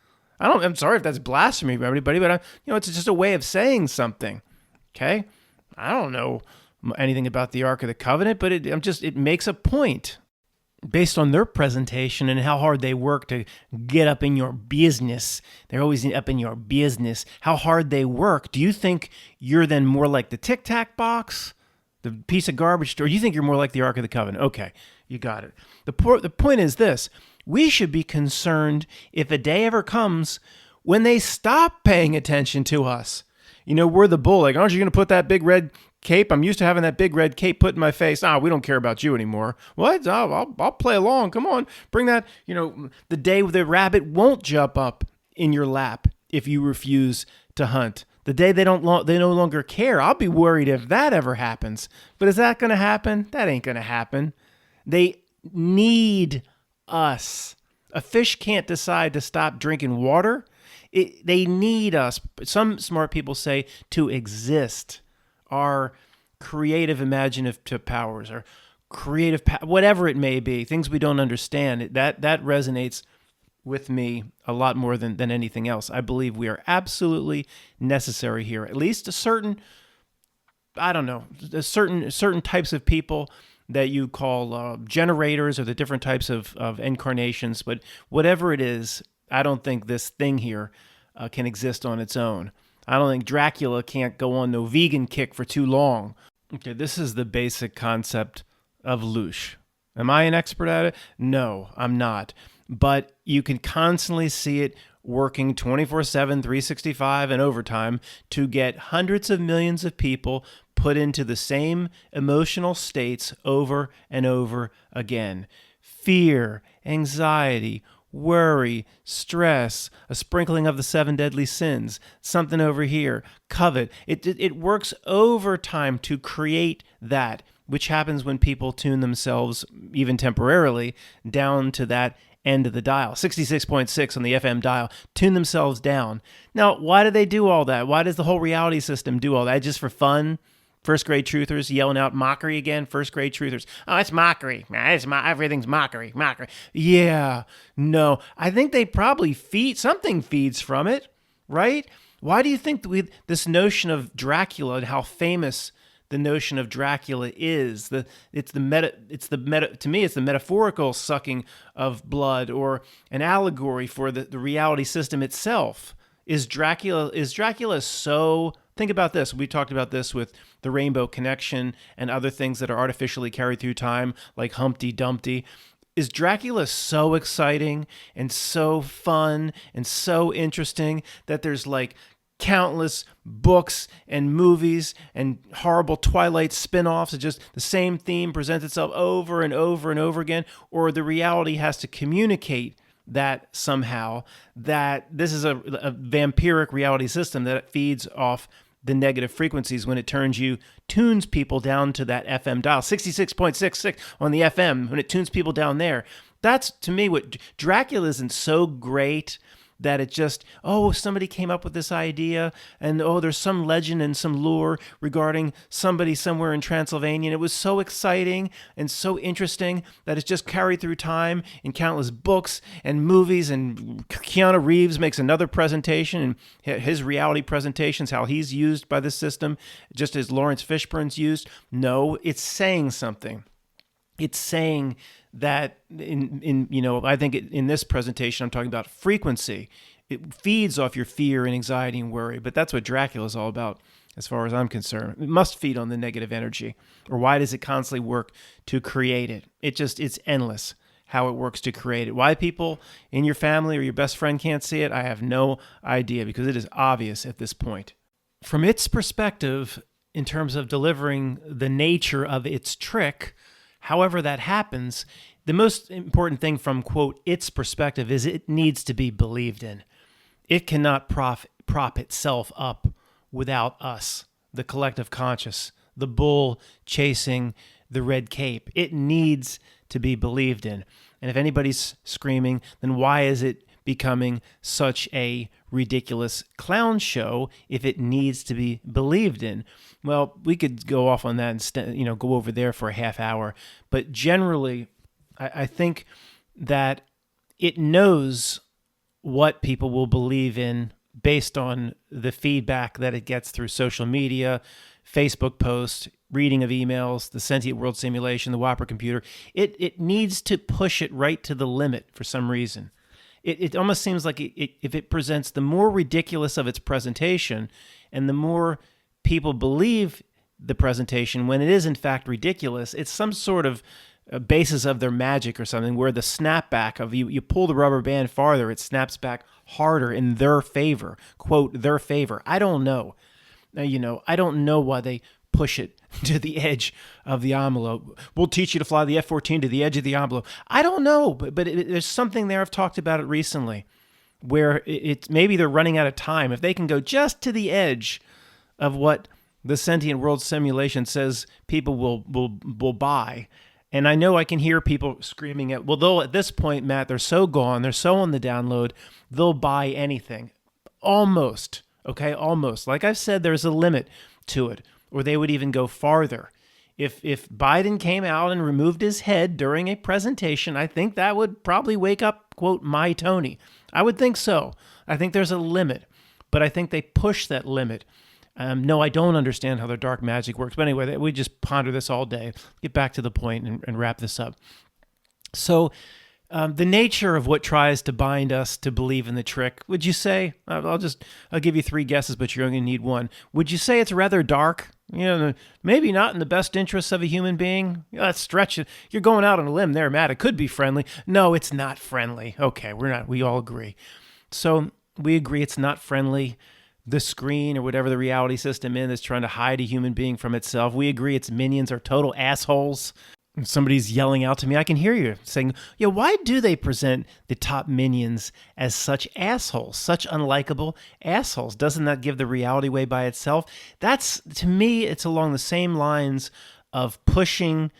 I'm sorry if that's blasphemy for everybody, but it's just a way of saying something. Okay. I don't know anything about the Ark of the Covenant, but it makes a point based on their presentation and how hard they work to get up in your business. They're always up in your business. How hard they work. Do you think you're then more like the Tic Tac box, the piece of garbage store? You think you're more like the Ark of the Covenant? Okay, you got it. The point is this. We should be concerned if a day ever comes when they stop paying attention to us. We're the bull. Like, aren't you going to put that big red cape? I'm used to having that big red cape put in my face. We don't care about you anymore. What? I'll play along. Come on, bring that. The day the rabbit won't jump up in your lap if you refuse to hunt. The day they no longer care. I'll be worried if that ever happens. But is that going to happen? That ain't going to happen. They need us. A fish can't decide to stop drinking water. They need us. Some smart people say to exist. Our creative imaginative powers, or whatever it may be, things we don't understand, that resonates with me a lot more than anything else. I believe we are absolutely necessary here. At least certain types of people that you call generators, or the different types of incarnations. But whatever it is, I don't think this thing here can exist on its own. I don't think Dracula can't go on no vegan kick for too long. Okay, this is the basic concept of Loosh. Am I an expert at it? No, I'm not. But you can constantly see it working 24/7, 365, and overtime to get hundreds of millions of people put into the same emotional states over and over again. Fear, anxiety, worry, stress, a sprinkling of the 7 deadly sins, something over here, covet. It works overtime to create that, which happens when people tune themselves, even temporarily, down to that end of the dial. 66.6 on the FM dial, tune themselves down. Now, why do they do all that? Why does the whole reality system do all that? Just for fun? First grade truthers yelling out mockery again. First grade truthers. Oh, it's mockery. Everything's mockery. Yeah, no. I think they probably something feeds from it, right? Why do you think this notion of Dracula and how famous the notion of Dracula is? To me, it's the metaphorical sucking of blood, or an allegory for the reality system itself. Is Dracula so... Think about this. We talked about this with the Rainbow Connection and other things that are artificially carried through time, like Humpty Dumpty. Is Dracula so exciting and so fun and so interesting that there's like countless books and movies and horrible Twilight spin-offs? It's just the same theme presents itself over and over and over again? Or the reality has to communicate that somehow, that this is a vampiric reality system that feeds off the negative frequencies when it tunes people down to that FM dial, 66.66 on the FM, when it tunes people down there. That's, to me, what Dracula isn't so great that it just, somebody came up with this idea, and there's some legend and some lure regarding somebody somewhere in Transylvania, and it was so exciting and so interesting that it's just carried through time in countless books and movies, and Keanu Reeves makes another presentation, and his reality presentations, how he's used by the system, just as Lawrence Fishburne's used. No, it's saying something. It's saying that I think in this presentation, I'm talking about frequency. It feeds off your fear and anxiety and worry, but that's what Dracula is all about, as far as I'm concerned. It must feed on the negative energy, or why does it constantly work to create it? It's endless how it works to create it. Why people in your family or your best friend can't see it, I have no idea, because it is obvious at this point. From its perspective, in terms of delivering the nature of its trick, however that happens, the most important thing from, quote, its perspective is it needs to be believed in. It cannot prop itself up without us, the collective conscious, the bull chasing the red cape. It needs to be believed in. And if anybody's screaming, then why is it becoming such a ridiculous clown show if it needs to be believed in? Well, we could go off on that and go over there for a half hour. But generally, I think that it knows what people will believe in based on the feedback that it gets through social media, Facebook posts, reading of emails, the Sentient World simulation, the Whopper computer. It needs to push it right to the limit for some reason. It almost seems like if it presents the more ridiculous of its presentation and the more people believe the presentation when it is in fact ridiculous, it's some sort of a basis of their magic or something where the snapback of you pull the rubber band farther, it snaps back harder in their favor, quote, their favor. I don't know. I don't know why they push it to the edge of the envelope. We'll teach you to fly the F-14 to the edge of the envelope. I don't know, but there's something there. I've talked about it recently where it's maybe they're running out of time. If they can go just to the edge of what the Sentient World simulation says people will buy. And I know I can hear people screaming they'll at this point, Matt, they're so gone, they're so on the download, they'll buy anything. Almost, okay, almost. Like I've said, there's a limit to it, or they would even go farther. If Biden came out and removed his head during a presentation, I think that would probably wake up, quote, my Tony. I would think so. I think there's a limit, but I think they push that limit. No, I don't understand how their dark magic works. But anyway, we just ponder this all day. Get back to the point and wrap this up. So the nature of what tries to bind us to believe in the trick, would you say, I'll give you 3 guesses, but you're only going to need one. Would you say it's rather dark? Maybe not in the best interests of a human being. Let's stretch it. You're going out on a limb there, Matt. It could be friendly. No, it's not friendly. Okay, we're not. We all agree. So we agree it's not friendly. The screen or whatever the reality system is trying to hide a human being from itself. We agree its minions are total assholes. Somebody's yelling out to me. I can hear you saying, why do they present the top minions as such assholes, such unlikable assholes? Doesn't that give the reality away by itself? To me, it's along the same lines of pushing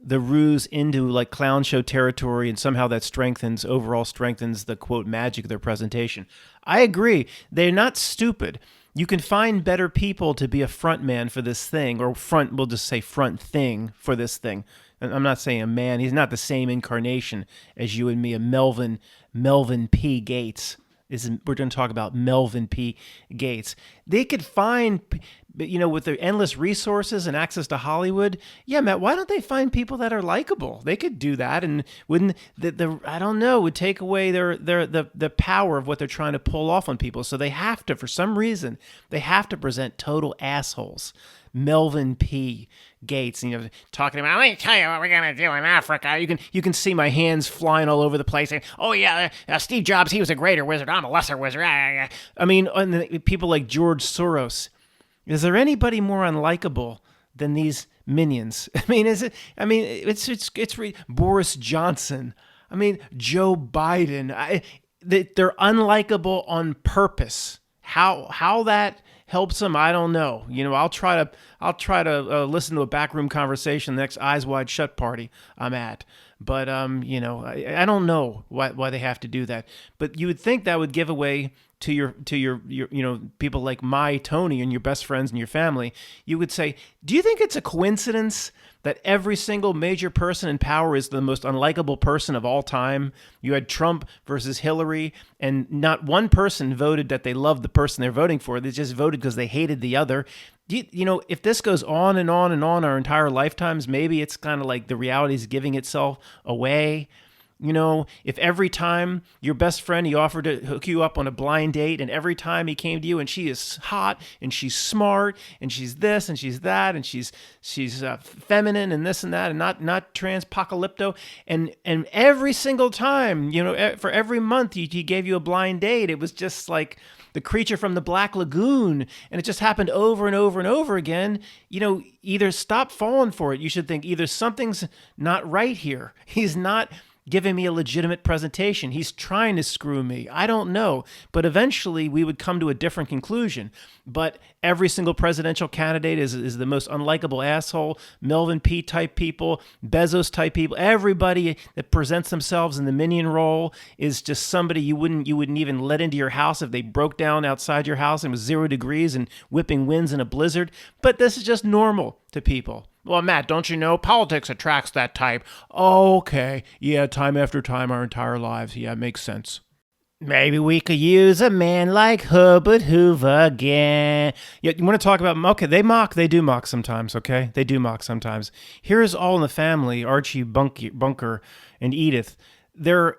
the ruse into like clown show territory, and somehow that overall strengthens the quote magic of their presentation. I agree. They're not stupid. You can find better people to be a front man for this thing, or we'll just say front thing for this thing. And I'm not saying a man. He's not the same incarnation as you and me, a Melvin P. Gates. We're going to talk about Melvin P. Gates. They could find, with their endless resources and access to Hollywood. Yeah, Matt, why don't they find people that are likable? They could do that, and wouldn't I don't know, would take away the power of what they're trying to pull off on people. So they have to, for some reason, they have to present total assholes. Melvin P. Gates, talking about, let me tell you what we're going to do in Africa. You can see my hands flying all over the place. And, Steve Jobs, he was a greater wizard. I'm a lesser wizard. I mean, and people like George Soros. Is there anybody more unlikable than these minions? I mean, it's Boris Johnson. I mean, Joe Biden. They're unlikable on purpose. How that helps them, I don't know. I'll try to listen to a backroom conversation the next Eyes Wide Shut party I'm at. But I don't know why they have to do that. But you would think that would give away to your people like my Tony and your best friends and your family. You would say, do you think it's a coincidence that every single major person in power is the most unlikable person of all time? You had Trump versus Hillary, and not one person voted that they loved the person they're voting for. They just voted because they hated the other. If this goes on and on and on our entire lifetimes, maybe it's kind of like the reality is giving itself away. If every time your best friend, he offered to hook you up on a blind date, and every time he came to you and she is hot and she's smart and she's this and she's that and she's feminine and this and that and not transpocalypto, and every single time, for every month he gave you a blind date, it was just like the creature from the Black Lagoon, and it just happened over and over and over again. Either stop falling for it. You should think either something's not right here. He's not giving me a legitimate presentation. He's trying to screw me. I don't know. But eventually we would come to a different conclusion. But every single presidential candidate is the most unlikable asshole. Melvin P. type people, Bezos type people, everybody that presents themselves in the minion role is just somebody you wouldn't even let into your house if they broke down outside your house and it was 0 degrees and whipping winds in a blizzard. But this is just normal to people. Well, Matt, don't you know? Politics attracts that type. Oh, okay. Yeah, time after time, our entire lives. Yeah, it makes sense. Maybe we could use a man like Herbert Hoover again. You want to talk about, okay, they do mock sometimes, okay? They do mock sometimes. Here's All in the Family, Archie Bunker and Edith. They're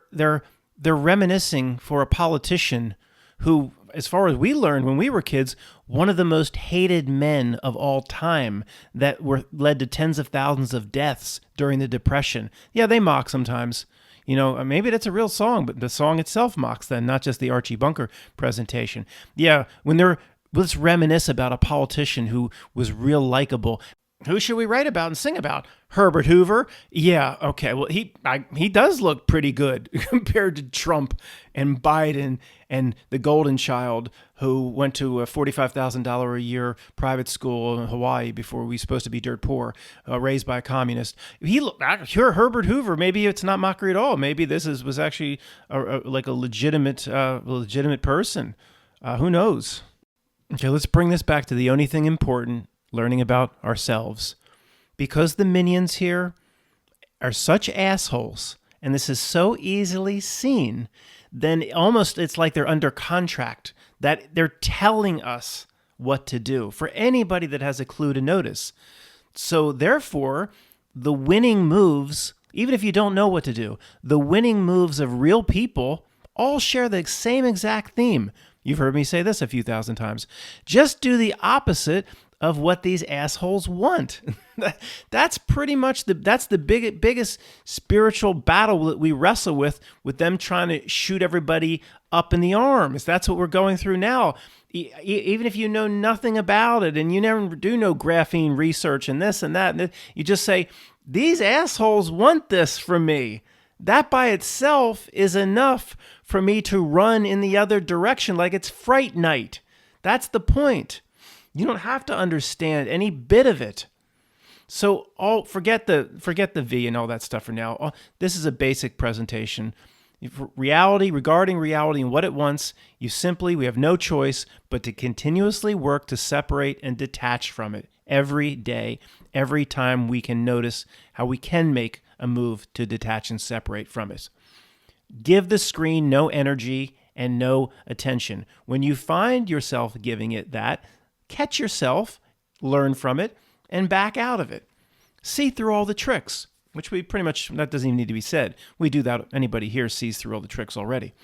reminiscing for a politician who, as far as we learned when we were kids, one of the most hated men of all time that led to tens of thousands of deaths during the Depression. Yeah, they mock sometimes. Maybe that's a real song, but the song itself mocks them, not just the Archie Bunker presentation. Yeah, let's reminisce about a politician who was real likable. Who should we write about and sing about? Herbert Hoover? Yeah, okay. Well, he does look pretty good compared to Trump and Biden and the Golden Child, who went to a $45,000 a year private school in Hawaii before we were supposed to be dirt poor, raised by a communist. Herbert Hoover. Maybe it's not mockery at all. Maybe this was actually like a legitimate person. Who knows? Okay, let's bring this back to the only thing important. Learning about ourselves. Because the minions here are such assholes, and this is so easily seen, then almost it's like they're under contract, that they're telling us what to do for anybody that has a clue to notice. So therefore, the winning moves, even if you don't know what to do, the winning moves of real people all share the same exact theme. You've heard me say this a few thousand times. Just do the opposite of what these assholes want. That's pretty much the biggest spiritual battle that we wrestle with them trying to shoot everybody up in the arms. That's what we're going through now. Even if you know nothing about it and you never do know graphene research and this and that, and you just say, these assholes want this from me. That by itself is enough for me to run in the other direction like it's Fright Night. That's the point. You don't have to understand any bit of it. So forget the V and all that stuff for now. This is a basic presentation. Regarding reality and what it wants, we have no choice but to continuously work to separate and detach from it every day, every time we can notice how we can make a move to detach and separate from it. Give the screen no energy and no attention. When you find yourself giving it that, catch yourself, learn from it, and back out of it. See through all the tricks, which we pretty much, that doesn't even need to be said. We do that. Anybody here sees through all the tricks already.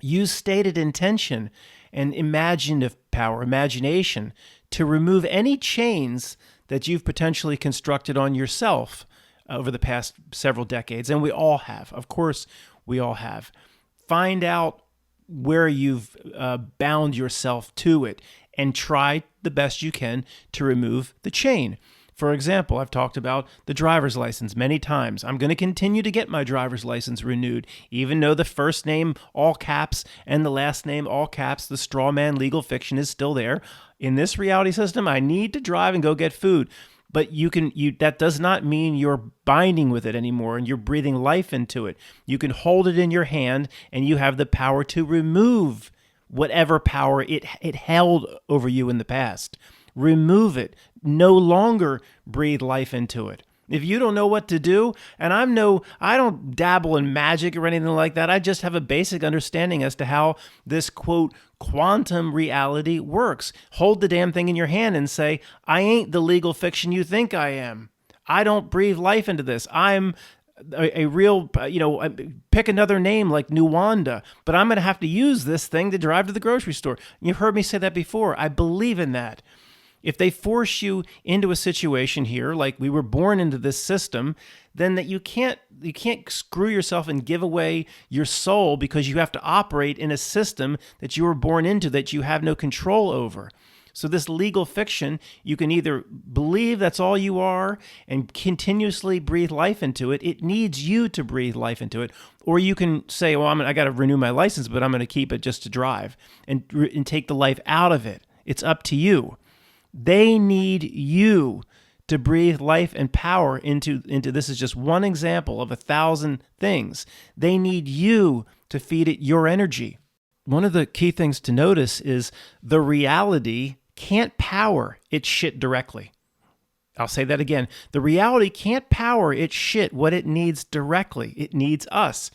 Use stated intention and imaginative power, imagination, to remove any chains that you've potentially constructed on yourself over the past several decades. And we all have. Of course, we all have. Find out where you've bound yourself to it and try the best you can to remove the chain. For example, I've talked about the driver's license many times. I'm going to continue to get my driver's license renewed, even though the first name all caps and the last name all caps, the straw man legal fiction is still there. In this reality system, I need to drive and go get food. But that does not mean you're binding with it anymore and you're breathing life into it. You can hold it in your hand and you have the power to remove whatever power it held over you in the past. Remove it. No longer breathe life into it. If you don't know what to do, and I don't dabble in magic or anything like that. I just have a basic understanding as to how this, quote, quantum reality works. Hold the damn thing in your hand and say, I ain't the legal fiction you think I am. I don't breathe life into this. I'm a real, pick another name like Nuwanda, but I'm going to have to use this thing to drive to the grocery store. You've heard me say that before. I believe in that. If they force you into a situation here, like we were born into this system, then that you can't screw yourself and give away your soul because you have to operate in a system that you were born into that you have no control over. So this legal fiction, you can either believe that's all you are and continuously breathe life into it. It needs you to breathe life into it. Or you can say, well, I got to renew my license, but I'm going to keep it just to drive and take the life out of it. It's up to you. They need you to breathe life and power into this is just one example of 1,000 things. They need you to feed it your energy. One of the key things to notice is the reality can't power its shit directly. I'll say that again. The reality can't power its shit what it needs directly. It needs us.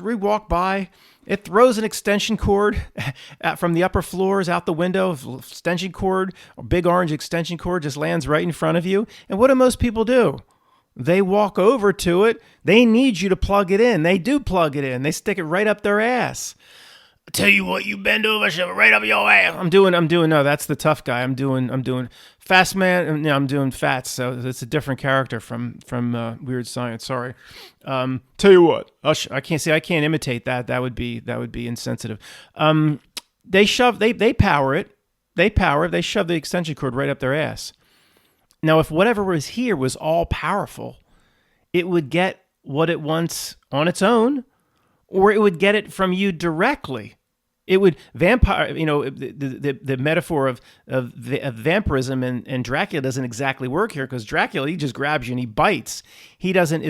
We walk by It throws an extension cord from the upper floors out the window. Extension cord, a big orange extension cord just lands right in front of you. And what do most people do? They walk over to it. They need you to plug it in. They do plug it in. They stick it right up their ass. I tell you what, you bend over, shove it right up your ass. I'm doing. No, that's the tough guy. I'm doing Fast Man. No, I'm doing Fats. So it's a different character from Weird Science. Sorry. Tell you what, I can't imitate that. That would be insensitive. They power it. They shove the extension cord right up their ass. Now, if whatever was here was all powerful, it would get what it wants on its own, or it would get it from you directly. It would vampire, the metaphor of vampirism and Dracula doesn't exactly work here, because Dracula, he just grabs you and he bites. He doesn't,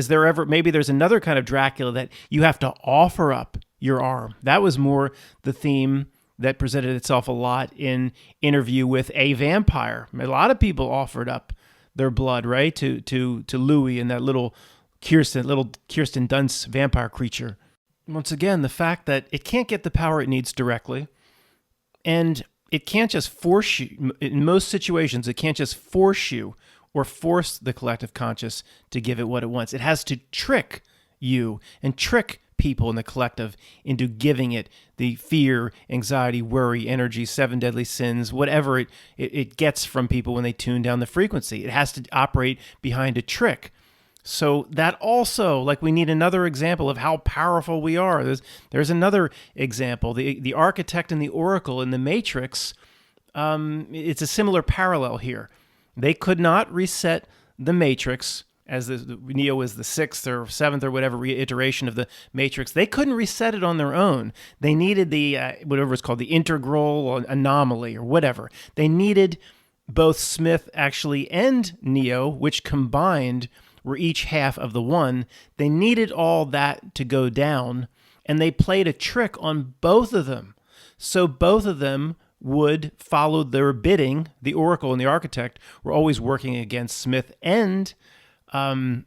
maybe there's another kind of Dracula that you have to offer up your arm. That was more the theme that presented itself a lot in Interview with a Vampire. A lot of people offered up their blood, right, to Louis and that little Kirsten Dunst vampire creature. Once again, the fact that it can't get the power it needs directly, and it can't just force you. In most situations, it can't just force you or force the collective conscious to give it what it wants. It has to trick you and trick people in the collective into giving it the fear, anxiety, worry, energy, 7 deadly sins, whatever it gets from people when they tune down the frequency. It has to operate behind a trick. So that also, like, we need another example of how powerful we are. There's another example. The architect and the oracle in the Matrix, it's a similar parallel here. They could not reset the Matrix, as Neo was the 6th or 7th or whatever reiteration of the Matrix. They couldn't reset it on their own. They needed the, whatever it's called, the integral anomaly or whatever. They needed both Smith actually and Neo, which combined were each half of the one. They needed all that to go down, and they played a trick on both of them. So both of them would follow their bidding. The Oracle and the Architect were always working against Smith and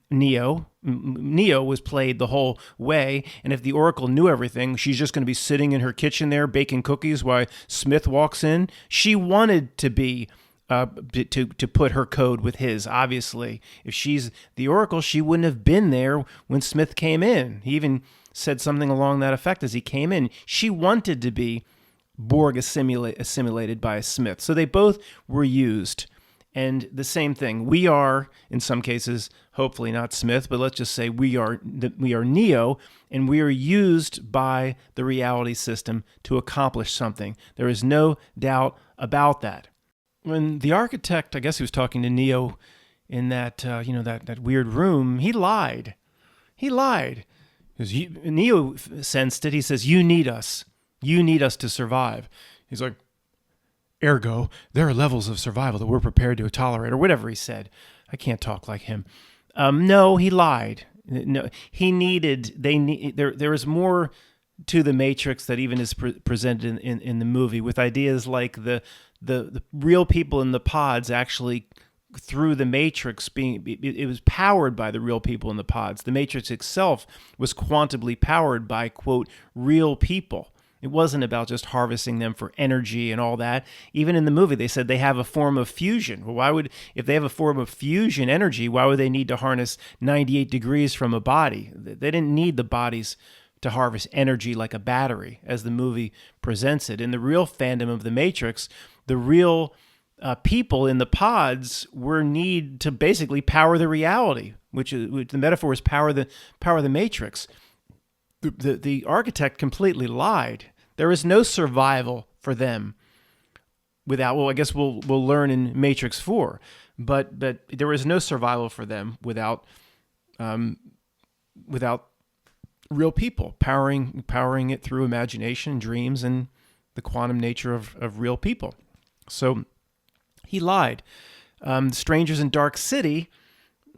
Neo. Neo was played the whole way, and if the Oracle knew everything, she's just going to be sitting in her kitchen there baking cookies while Smith walks in. She wanted to be to put her code with his. Obviously, if she's the Oracle, she wouldn't have been there when Smith came in. He even said something along that effect as he came in. She wanted to be Borg assimilated by Smith. So they both were used. And the same thing, we are, in some cases, hopefully not Smith, but let's just say we are Neo, and we are used by the reality system to accomplish something. There is no doubt about that. When the Architect, I guess he was talking to Neo in that that weird room, he lied. He lied. Because Neo sensed it. He says, "You need us. You need us to survive." He's like, "Ergo, there are levels of survival that we're prepared to tolerate," or whatever he said. I can't talk like him. No, he lied. No, he needed. There is more to the Matrix that even is presented in the movie, with ideas like the real people in the pods actually, through the Matrix it was powered by the real people in the pods. The Matrix itself was quantumly powered by, quote, real people. It wasn't about just harvesting them for energy and all that. Even in the movie, they said they have a form of fusion. Well, if they have a form of fusion energy, why would they need to harness 98 degrees from a body? They didn't need the bodies to harvest energy like a battery, as the movie presents it. In the real fandom of the Matrix, the real people in the pods were need to basically power the reality, which the metaphor is power the Matrix. The Architect completely lied. There is no survival for them without. Well, I guess we'll learn in Matrix 4, but there is no survival for them without real people powering it through imagination, dreams, and the quantum nature of real people. So he lied. Strangers in Dark City,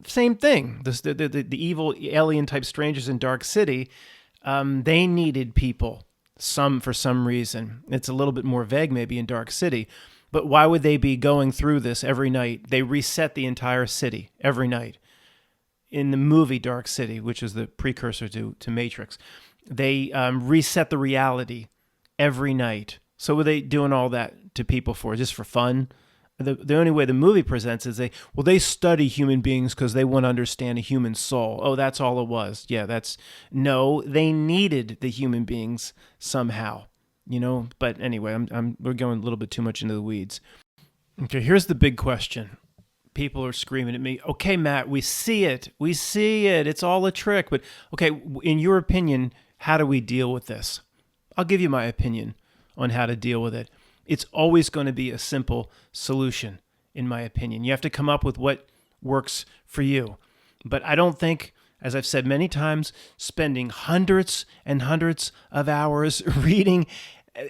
same thing. The evil alien type strangers in Dark City, they needed people for some reason. It's a little bit more vague maybe in Dark City, but why would they be going through this every night? They reset the entire city every night. In the movie Dark City, which is the precursor to Matrix, They reset the reality every night. So what are they doing all that to people for? Just for fun? The only way the movie presents is they study human beings because they want to understand a human soul. Oh, that's all it was. Yeah, no, they needed the human beings somehow, But anyway, we're going a little bit too much into the weeds. Okay, here's the big question. People are screaming at me, okay, Matt, we see it. It's all a trick. But okay, in your opinion, how do we deal with this? I'll give you my opinion on how to deal with it. It's always going to be a simple solution, in my opinion. You have to come up with what works for you. But I don't think, as I've said many times, spending hundreds and hundreds of hours reading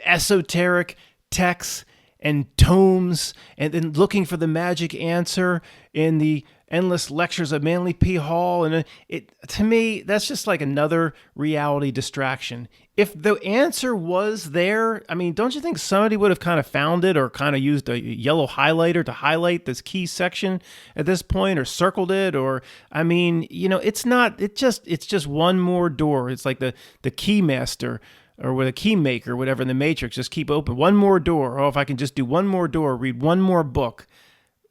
esoteric texts and tomes and then looking for the magic answer in the endless lectures of Manly P. Hall. And to me, that's just like another reality distraction. If the answer was there, I mean, don't you think somebody would have kind of found it or kind of used a yellow highlighter to highlight this key section at this point or circled it? Or, I mean, it's just one more door. It's like the key master or with a key maker, whatever in the Matrix, just keep open one more door. Oh, if I can just do one more door, read one more book.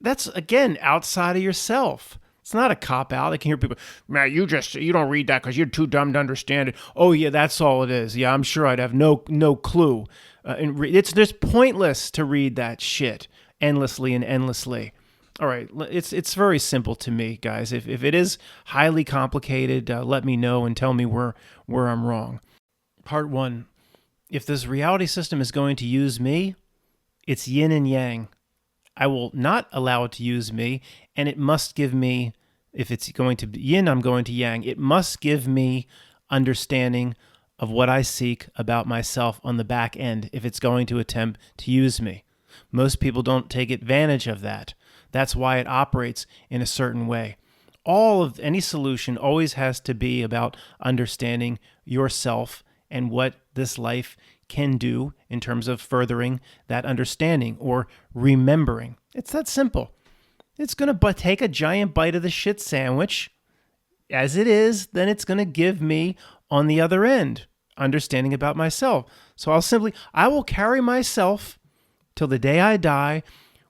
That's, again, outside of yourself. It's not a cop-out. I can hear people, man, you don't read that because you're too dumb to understand it. Oh, yeah, that's all it is. Yeah, I'm sure I'd have no clue. It's just pointless to read that shit endlessly and endlessly. All right, it's very simple to me, guys. If it is highly complicated, let me know and tell me where I'm wrong. Part 1, if this reality system is going to use me, it's yin and yang. I will not allow it to use me, and it must give me, if it's going to be yin, I'm going to yang. It must give me understanding of what I seek about myself on the back end if it's going to attempt to use me. Most people don't take advantage of that. That's why it operates in a certain way. All of any solution always has to be about understanding yourself and what this life can do in terms of furthering that understanding or remembering. It's that simple. It's going to take a giant bite of the shit sandwich as it is, then it's going to give me on the other end understanding about myself. So I will carry myself till the day I die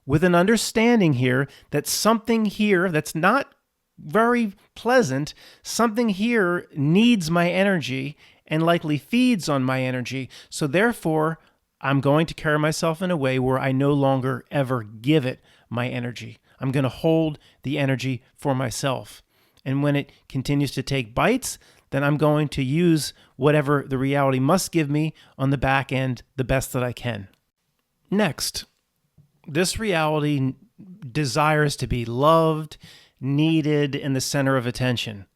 with an understanding here that something here that's not very pleasant, something here needs my energy and likely feeds on my energy. So therefore, I'm going to carry myself in a way where I no longer ever give it my energy. I'm going to hold the energy for myself. And when it continues to take bites, then I'm going to use whatever the reality must give me on the back end the best that I can. Next, this reality desires to be loved, needed, in the center of attention.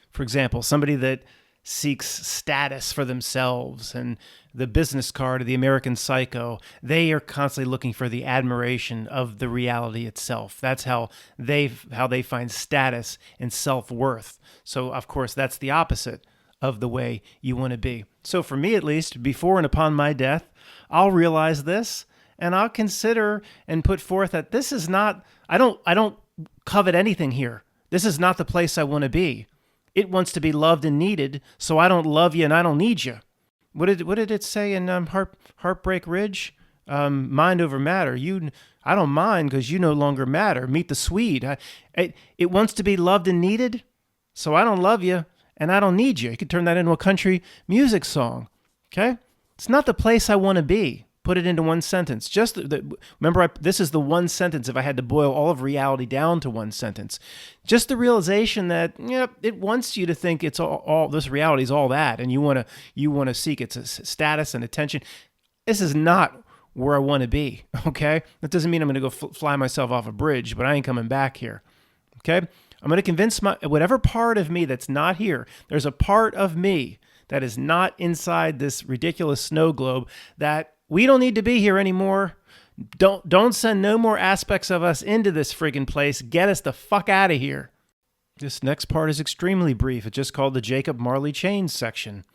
For example, somebody that seeks status for themselves and the business card of the American Psycho, they are constantly looking for the admiration of the reality itself. That's how they find status and self-worth. So, of course, that's the opposite of the way you want to be. So for me, at least, before and upon my death, I'll realize this and I'll consider and put forth that this is not, I don't covet anything here. This is not the place I want to be. It wants to be loved and needed, so I don't love you and I don't need you. What did it say in Heartbreak Ridge? Mind over matter. I don't mind because you no longer matter. Meet the Swede. It wants to be loved and needed, so I don't love you and I don't need you. You could turn that into a country music song. Okay? It's not the place I want to be. Put it into one sentence. Remember, this is the one sentence if I had to boil all of reality down to one sentence. Just the realization that it wants you to think it's all this reality is all that, and you want to seek its status and attention. This is not where I want to be, okay? That doesn't mean I'm going to go fly myself off a bridge, but I ain't coming back here, okay? I'm going to convince whatever part of me that's not here, there's a part of me that is not inside this ridiculous snow globe that we don't need to be here anymore. Don't send no more aspects of us into this friggin' place. Get us the fuck out of here. This next part is extremely brief. It's just called the Jacob Marley Chains section.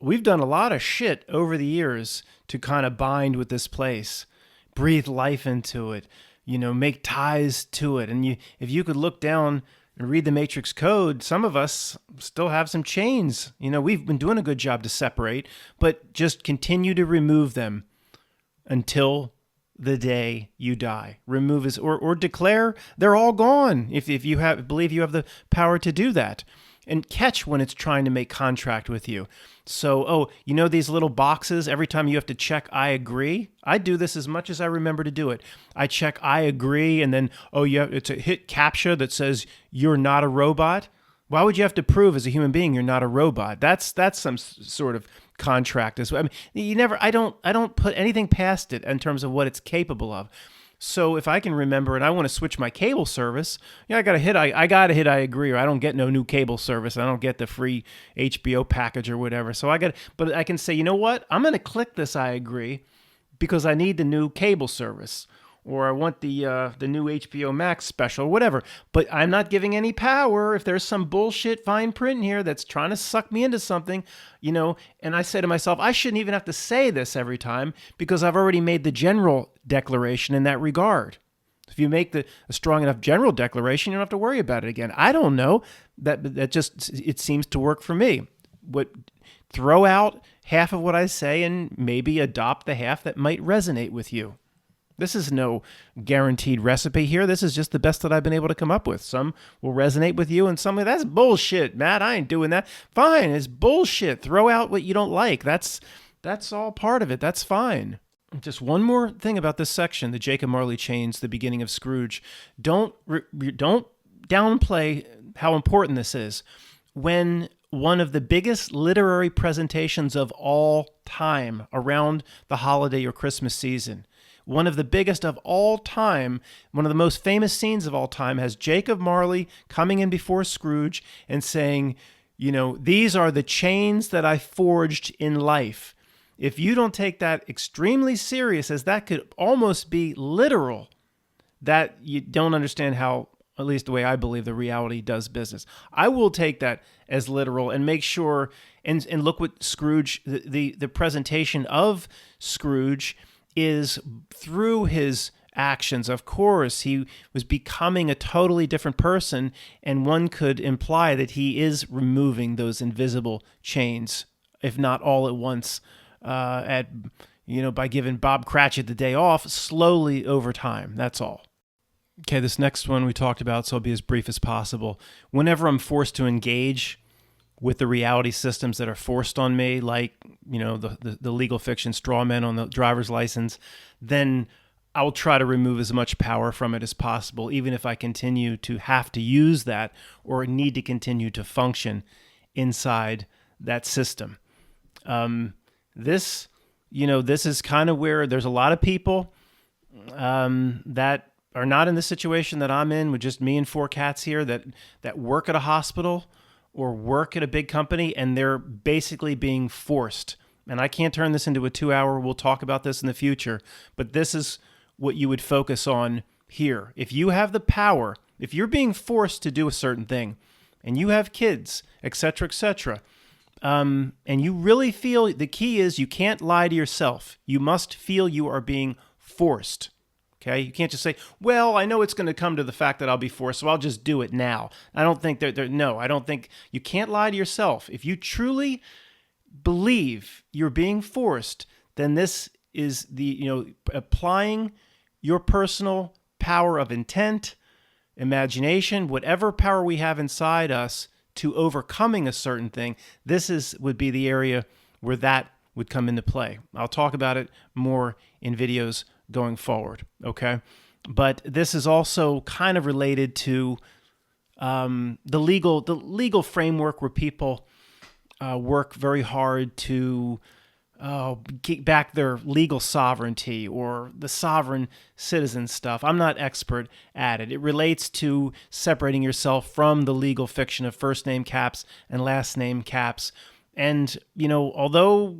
We've done a lot of shit over the years to kind of bind with this place, breathe life into it, make ties to it. And if you could look down and read the Matrix code, some of us still have some chains. We've been doing a good job to separate, but just continue to remove them until the day you die. Remove as or declare they're all gone if you believe you have the power to do that. And catch when it's trying to make contract with you. So, these little boxes, every time you have to check I agree? I do this as much as I remember to do it. I check I agree, and then, it's a hit CAPTCHA that says you're not a robot. Why would you have to prove as a human being you're not a robot? That's some sort of contract as well. I don't put anything past it in terms of what it's capable of. So if I can remember and I want to switch my cable service, I gotta hit I agree, or I don't get no new cable service. I don't get the free HBO package or whatever. But I can say, you know what? I'm gonna click this I agree because I need the new cable service, or I want the new HBO Max special, or whatever. But I'm not giving any power if there's some bullshit fine print in here that's trying to suck me into something, And I say to myself, I shouldn't even have to say this every time because I've already made the general declaration in that regard. If you make a strong enough general declaration, you don't have to worry about it again. I don't know. That just, it seems to work for me. Throw out half of what I say and maybe adopt the half that might resonate with you. This is no guaranteed recipe here. This is just the best that I've been able to come up with. Some will resonate with you and some, that's bullshit, Matt. I ain't doing that. Fine, it's bullshit. Throw out what you don't like. That's all part of it. That's fine. Just one more thing about this section, the Jacob Marley chains, the beginning of Scrooge. Don't downplay how important this is. When one of the biggest literary presentations of all time around the holiday or Christmas season, one of the biggest of all time, one of the most famous scenes of all time, has Jacob Marley coming in before Scrooge and saying, these are the chains that I forged in life. If you don't take that extremely serious, as that could almost be literal, that you don't understand how, at least the way I believe the reality does business. I will take that as literal and make sure and look what Scrooge, the presentation of Scrooge is through his actions. Of course, he was becoming a totally different person, and one could imply that he is removing those invisible chains, if not all at once, by giving Bob Cratchit the day off, slowly over time. That's all. Okay, this next one we talked about, so I'll be as brief as possible. Whenever I'm forced to engage with the reality systems that are forced on me, like, the legal fiction straw men on the driver's license, then I'll try to remove as much power from it as possible, even if I continue to have to use that or need to continue to function inside that system. This is kind of where there's a lot of people that are not in the situation that I'm in with just me and four cats here that work at a hospital or work at a big company, and they're basically being forced. And I can't turn this into a 2-hour, we'll talk about this in the future, but this is what you would focus on here. If you have the power, if you're being forced to do a certain thing, and you have kids, etc., and you really feel, the key is you can't lie to yourself. You must feel you are being forced. Okay, you can't just say, well, I know it's going to come to the fact that I'll be forced, so I'll just do it now. I don't think I don't think you can't lie to yourself. If you truly believe you're being forced, then this is applying your personal power of intent, imagination, whatever power we have inside us to overcoming a certain thing. Would be the area where that would come into play. I'll talk about it more in videos going forward, okay? But this is also kind of related to the legal framework where people work very hard to get back their legal sovereignty or the sovereign citizen stuff. I'm not expert at it. It relates to separating yourself from the legal fiction of first name caps and last name caps. And, although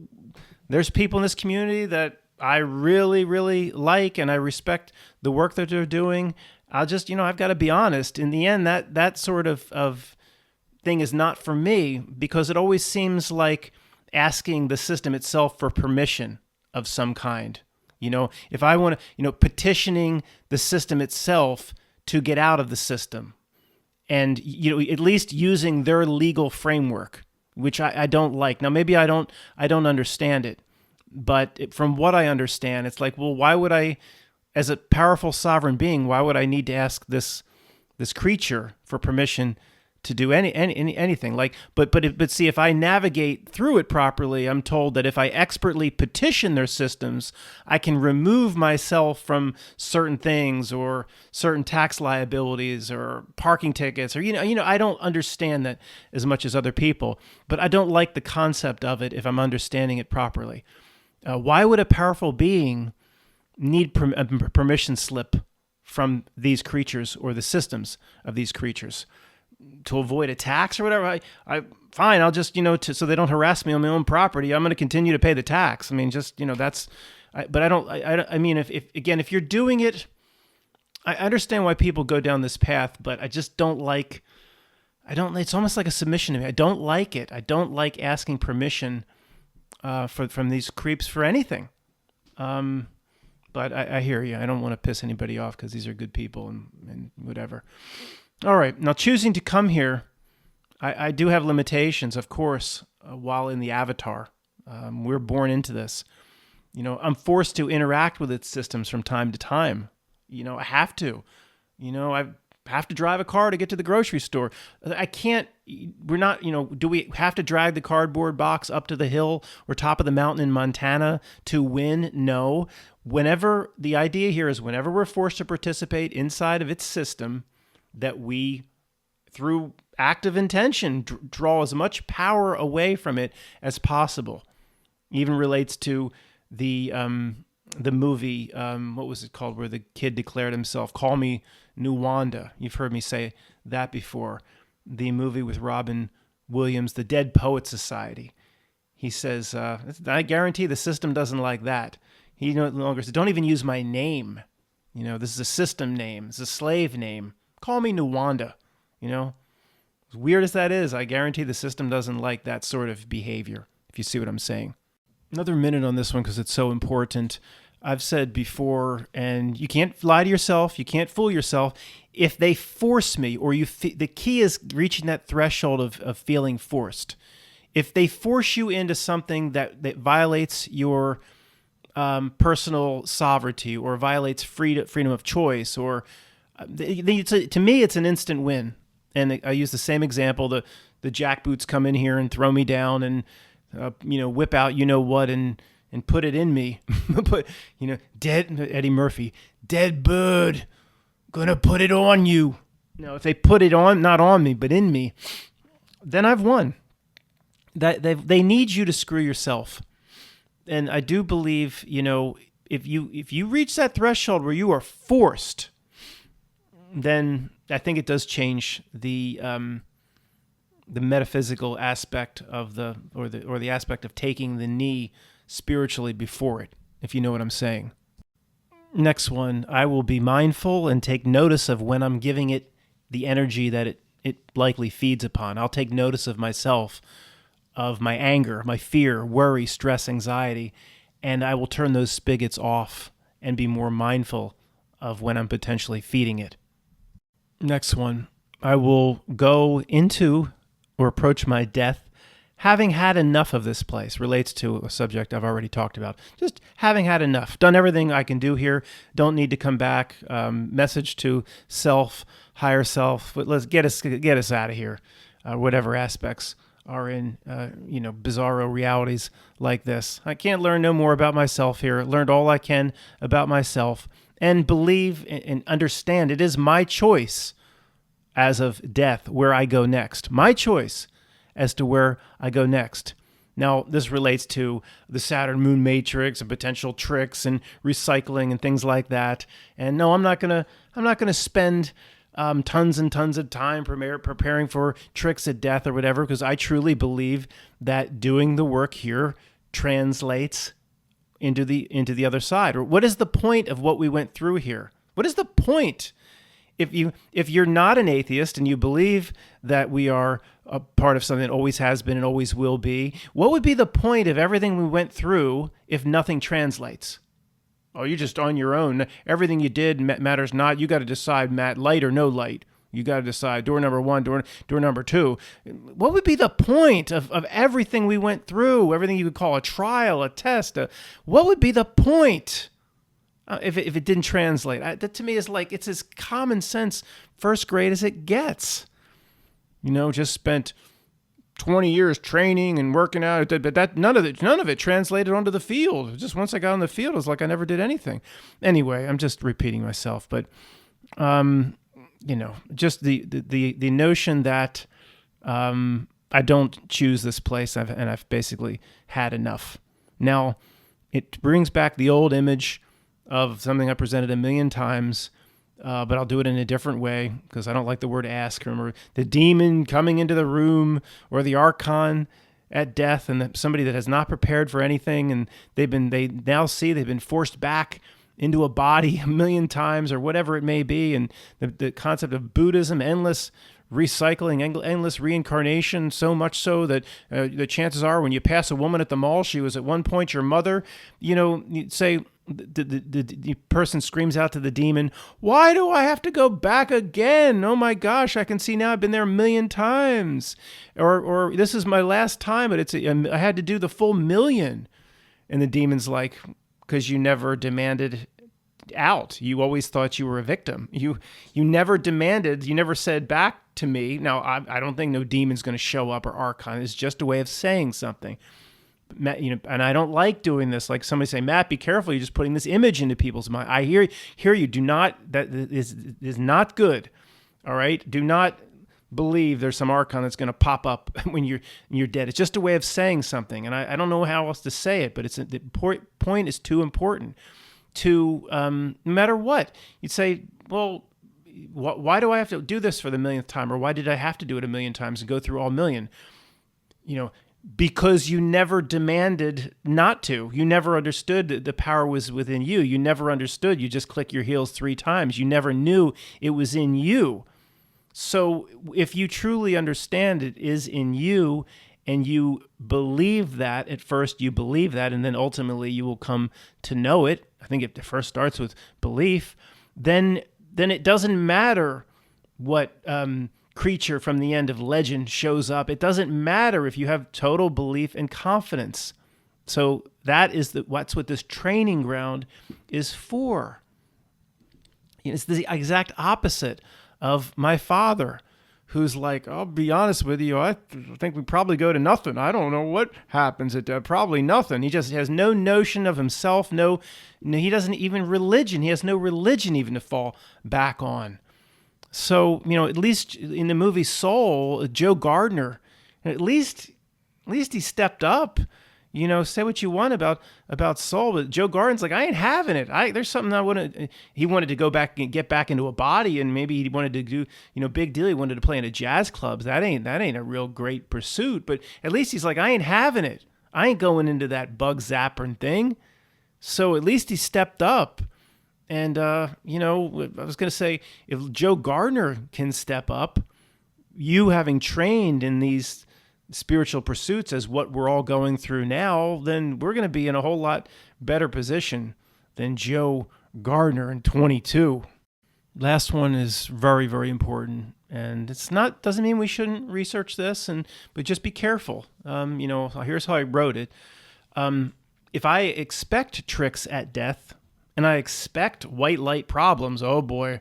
there's people in this community that I really, really like and I respect the work that they're doing, I'll just, I've got to be honest. In the end, that sort of thing is not for me because it always seems like asking the system itself for permission of some kind. If I want to, petitioning the system itself to get out of the system. and at least using their legal framework, which I don't like. Now maybe I don't understand it, but from what I understand, it's like, well, why would I, as a powerful sovereign being, why would I need to ask this creature for permission to do anything? Like, but see, if I navigate through it properly, I'm told that if I expertly petition their systems, I can remove myself from certain things or certain tax liabilities or parking tickets, or I don't understand that as much as other people, but I don't like the concept of it if I'm understanding it properly. Why would a powerful being need a permission slip from these creatures or the systems of these creatures? To avoid attacks or whatever? Fine, I'll just, so they don't harass me on my own property, I'm going to continue to pay the tax. I mean, just, but I don't, I mean, if you're doing it, I understand why people go down this path, but I just don't like, it's almost like a submission to me. I don't like it. I don't like asking permission from these creeps for anything. But I hear you. I don't want to piss anybody off because these are good people and whatever. All right. Now, choosing to come here, I do have limitations, of course, while in the avatar. We're born into this. I'm forced to interact with its systems from time to time. I have to. I have to drive a car to get to the grocery store. I can't, we're not, do we have to drag the cardboard box up to the hill or top of the mountain in Montana to win? No. The idea here is whenever we're forced to participate inside of its system, that we, through active intention, draw as much power away from it as possible. Even relates to the movie, what was it called, where the kid declared himself, Call Me Nuwanda. You've heard me say that before. The movie with Robin Williams, The Dead Poets Society. He says, I guarantee the system doesn't like that. He no longer says, don't even use my name. This is a system name. It's a slave name. Call me Nuwanda. As weird as that is, I guarantee the system doesn't like that sort of behavior, if you see what I'm saying. Another minute on this one because it's so important. I've said before, and you can't lie to yourself, you can't fool yourself. If they force me, or the key is reaching that threshold of feeling forced. If they force you into something that violates your personal sovereignty or violates freedom of choice, or to me, it's an instant win. And I use the same example. The jackboots come in here and throw me down and, whip out what and put it in me. Put, dead Eddie Murphy, dead bird, gonna put it on you. Now, if they put it on, not on me, but in me, then I've won. That they need you to screw yourself. And I do believe, if you reach that threshold where you are forced, then I think it does change the metaphysical aspect of the aspect of taking the knee spiritually before it, if you know what I'm saying. Next one, I will be mindful and take notice of when I'm giving it the energy that it likely feeds upon. I'll take notice of myself, of my anger, my fear, worry, stress, anxiety, and I will turn those spigots off and be more mindful of when I'm potentially feeding it. Next one, I will go into or approach my death having had enough of this place. Relates to a subject I've already talked about. Just having had enough. Done everything I can do here. Don't need to come back. Message to self, higher self. But let's get us out of here. Whatever aspects are in, bizarro realities like this. I can't learn no more about myself here. Learned all I can about myself. And believe and understand it is my choice as of death where I go next. My choice as to where I go next. Now, this relates to the Saturn Moon Matrix and potential tricks and recycling and things like that. And no, I'm not gonna spend tons and tons of time preparing for tricks at death or whatever, because I truly believe that doing the work here translates into the other side. Or what is the point of what we went through here? What is the point? If you're not an atheist and you believe that we are a part of something that always has been and always will be, what would be the point of everything we went through if nothing translates? Oh, you're just on your own. Everything you did matters not. You got to decide, Matt, light or no light. You got to decide door number 1, door number 2. What would be the point of everything we went through, everything you could call a trial, a test? What would be the point if it didn't translate? That to me is like, it's as common sense first grade as it gets. Just spent 20 years training and working out, but that none of it translated onto the field. Just once I got on the field, it was like I never did anything. Anyway, I'm just repeating myself, but just the notion that I don't choose this place, and I've basically had enough. Now, it brings back the old image of something I presented a million times. But I'll do it in a different way because I don't like the word ask. Remember, the demon coming into the room, or the archon at death, and somebody that has not prepared for anything, and they now see they've been forced back into a body a million times, or whatever it may be. And the concept of Buddhism, endless recycling, endless reincarnation, so much so that the chances are when you pass a woman at the mall, she was at one point your mother. You'd say, the person screams out to the demon, "Why do I have to go back again? Oh my gosh, I can see now I've been there a million times." Or this is my last time, but I had to do the full million. And the demon's like, because you never demanded out. You always thought you were a victim. You never demanded, you never said back to me. Now, I don't think no demon's going to show up or archon. It's just a way of saying something. And I don't like doing this. Like somebody say, "Matt, be careful. You're just putting this image into people's mind." I hear you. Do not. That is not good. All right. Do not believe there's some archon that's going to pop up when you're dead. It's just a way of saying something, and I don't know how else to say it. But the point is too important to no matter what. You'd say, "Well, why do I have to do this for the millionth time, or why did I have to do it a million times and go through all million?" Because you never demanded not to. You never understood that the power was within you. You never understood. You just click your heels 3 times. You never knew it was in you. So if you truly understand it is in you, and you believe that, at first you believe that, and then ultimately you will come to know it. I think it first starts with belief. Then it doesn't matter what creature from the end of legend shows up. It doesn't matter if you have total belief and confidence. So that's what this training ground is for. It's the exact opposite of my father, who's like, "I'll be honest with you, I think we probably go to nothing. I don't know what happens at that. Probably nothing." He just has no notion of himself. No, he doesn't even religion. He has no religion even to fall back on. So, at least in the movie Soul, Joe Gardner, at least he stepped up. Say what you want about Soul, but Joe Gardner's like, "I ain't having it. There's something I want to." He wanted to go back and get back into a body, and maybe he wanted to do, big deal. He wanted to play in a jazz club. That ain't a real great pursuit. But at least he's like, "I ain't having it. I ain't going into that bug zapper thing." So at least he stepped up. And, I was going to say, if Joe Gardner can step up, you having trained in these spiritual pursuits as what we're all going through now, then we're going to be in a whole lot better position than Joe Gardner in 22. Last one is very, very important. And doesn't mean we shouldn't research this, but just be careful. Here's how I wrote it. If I expect tricks at death, and I expect white light problems, oh boy,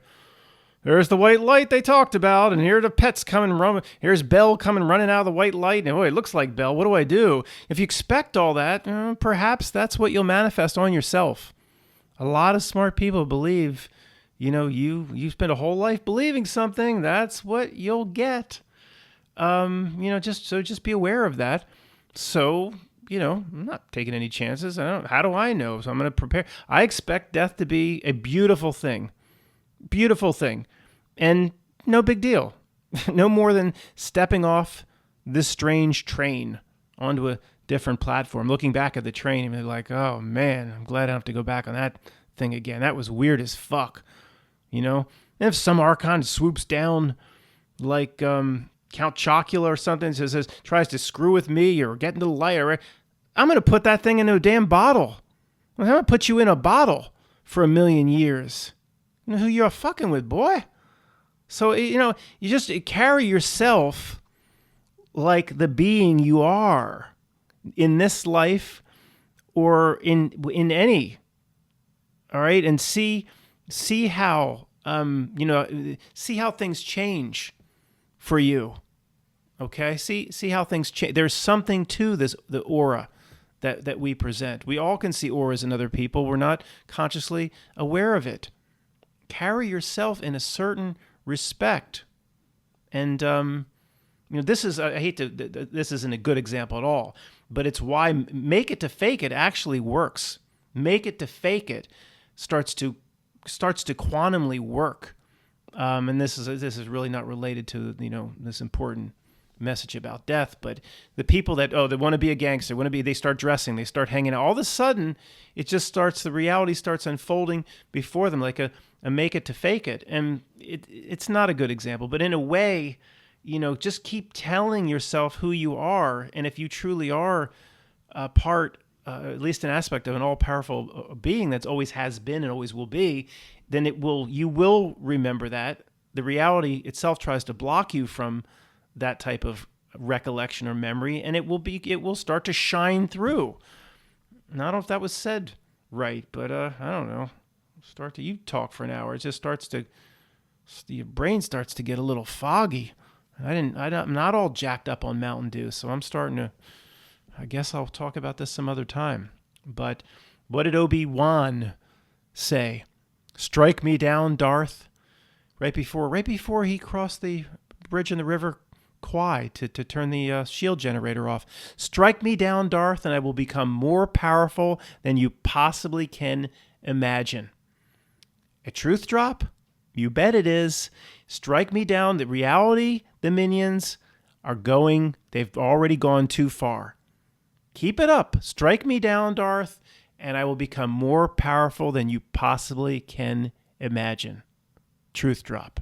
there's the white light they talked about, and here are the pets coming. Here's Belle coming running out of the white light, and it looks like Belle. What do I do? If you expect all that, perhaps that's what you'll manifest on yourself. A lot of smart people believe, you spend a whole life believing something, that's what you'll get. Just be aware of that. So, I'm not taking any chances. How do I know? So I'm going to prepare. I expect death to be a beautiful thing. Beautiful thing. And no big deal. No more than stepping off this strange train onto a different platform. Looking back at the train and be like, "Oh man, I'm glad I don't have to go back on that thing again. That was weird as fuck." And if some archon swoops down like Count Chocula or something, says tries to screw with me or get into the light, I'm going to put that thing into a damn bottle. I'm going to put you in a bottle for 1,000,000 years. You know who you're fucking with, boy? So, you just carry yourself like the being you are in this life or in any. All right. And see how, see how things change for you. Okay. See how things change. There's something to the aura that we present. We all can see auras in other people. We're not consciously aware of it. Carry yourself in a certain respect. And, this is, I hate to, this isn't a good example at all, but it's why make it to fake it actually works. Make it to fake it starts to quantumly work. And this is really not related to, this important message about death, but the people that they want to be a gangster, they start dressing, they start hanging out. All of a sudden, the reality starts unfolding before them like a make it to fake it. And it's not a good example, but in a way, just keep telling yourself who you are. And if you truly are a part, at least an aspect of an all-powerful being that's always has been and always will be, then you will remember that. The reality itself tries to block you from that type of recollection or memory, and it will start to shine through. And I don't know if that was said right, but I don't know. You talk for an hour. It just your brain starts to get a little foggy. I'm not all jacked up on Mountain Dew, so I'm starting to, I guess I'll talk about this some other time. But what did Obi-Wan say? Strike me down, Darth. Right before he crossed the bridge in the River Kwai to turn the shield generator off. Strike me down, Darth, and I will become more powerful than you possibly can imagine. A truth drop? You bet it is. Strike me down. The reality, the minions they've already gone too far. Keep it up. Strike me down, Darth, and I will become more powerful than you possibly can imagine. Truth drop.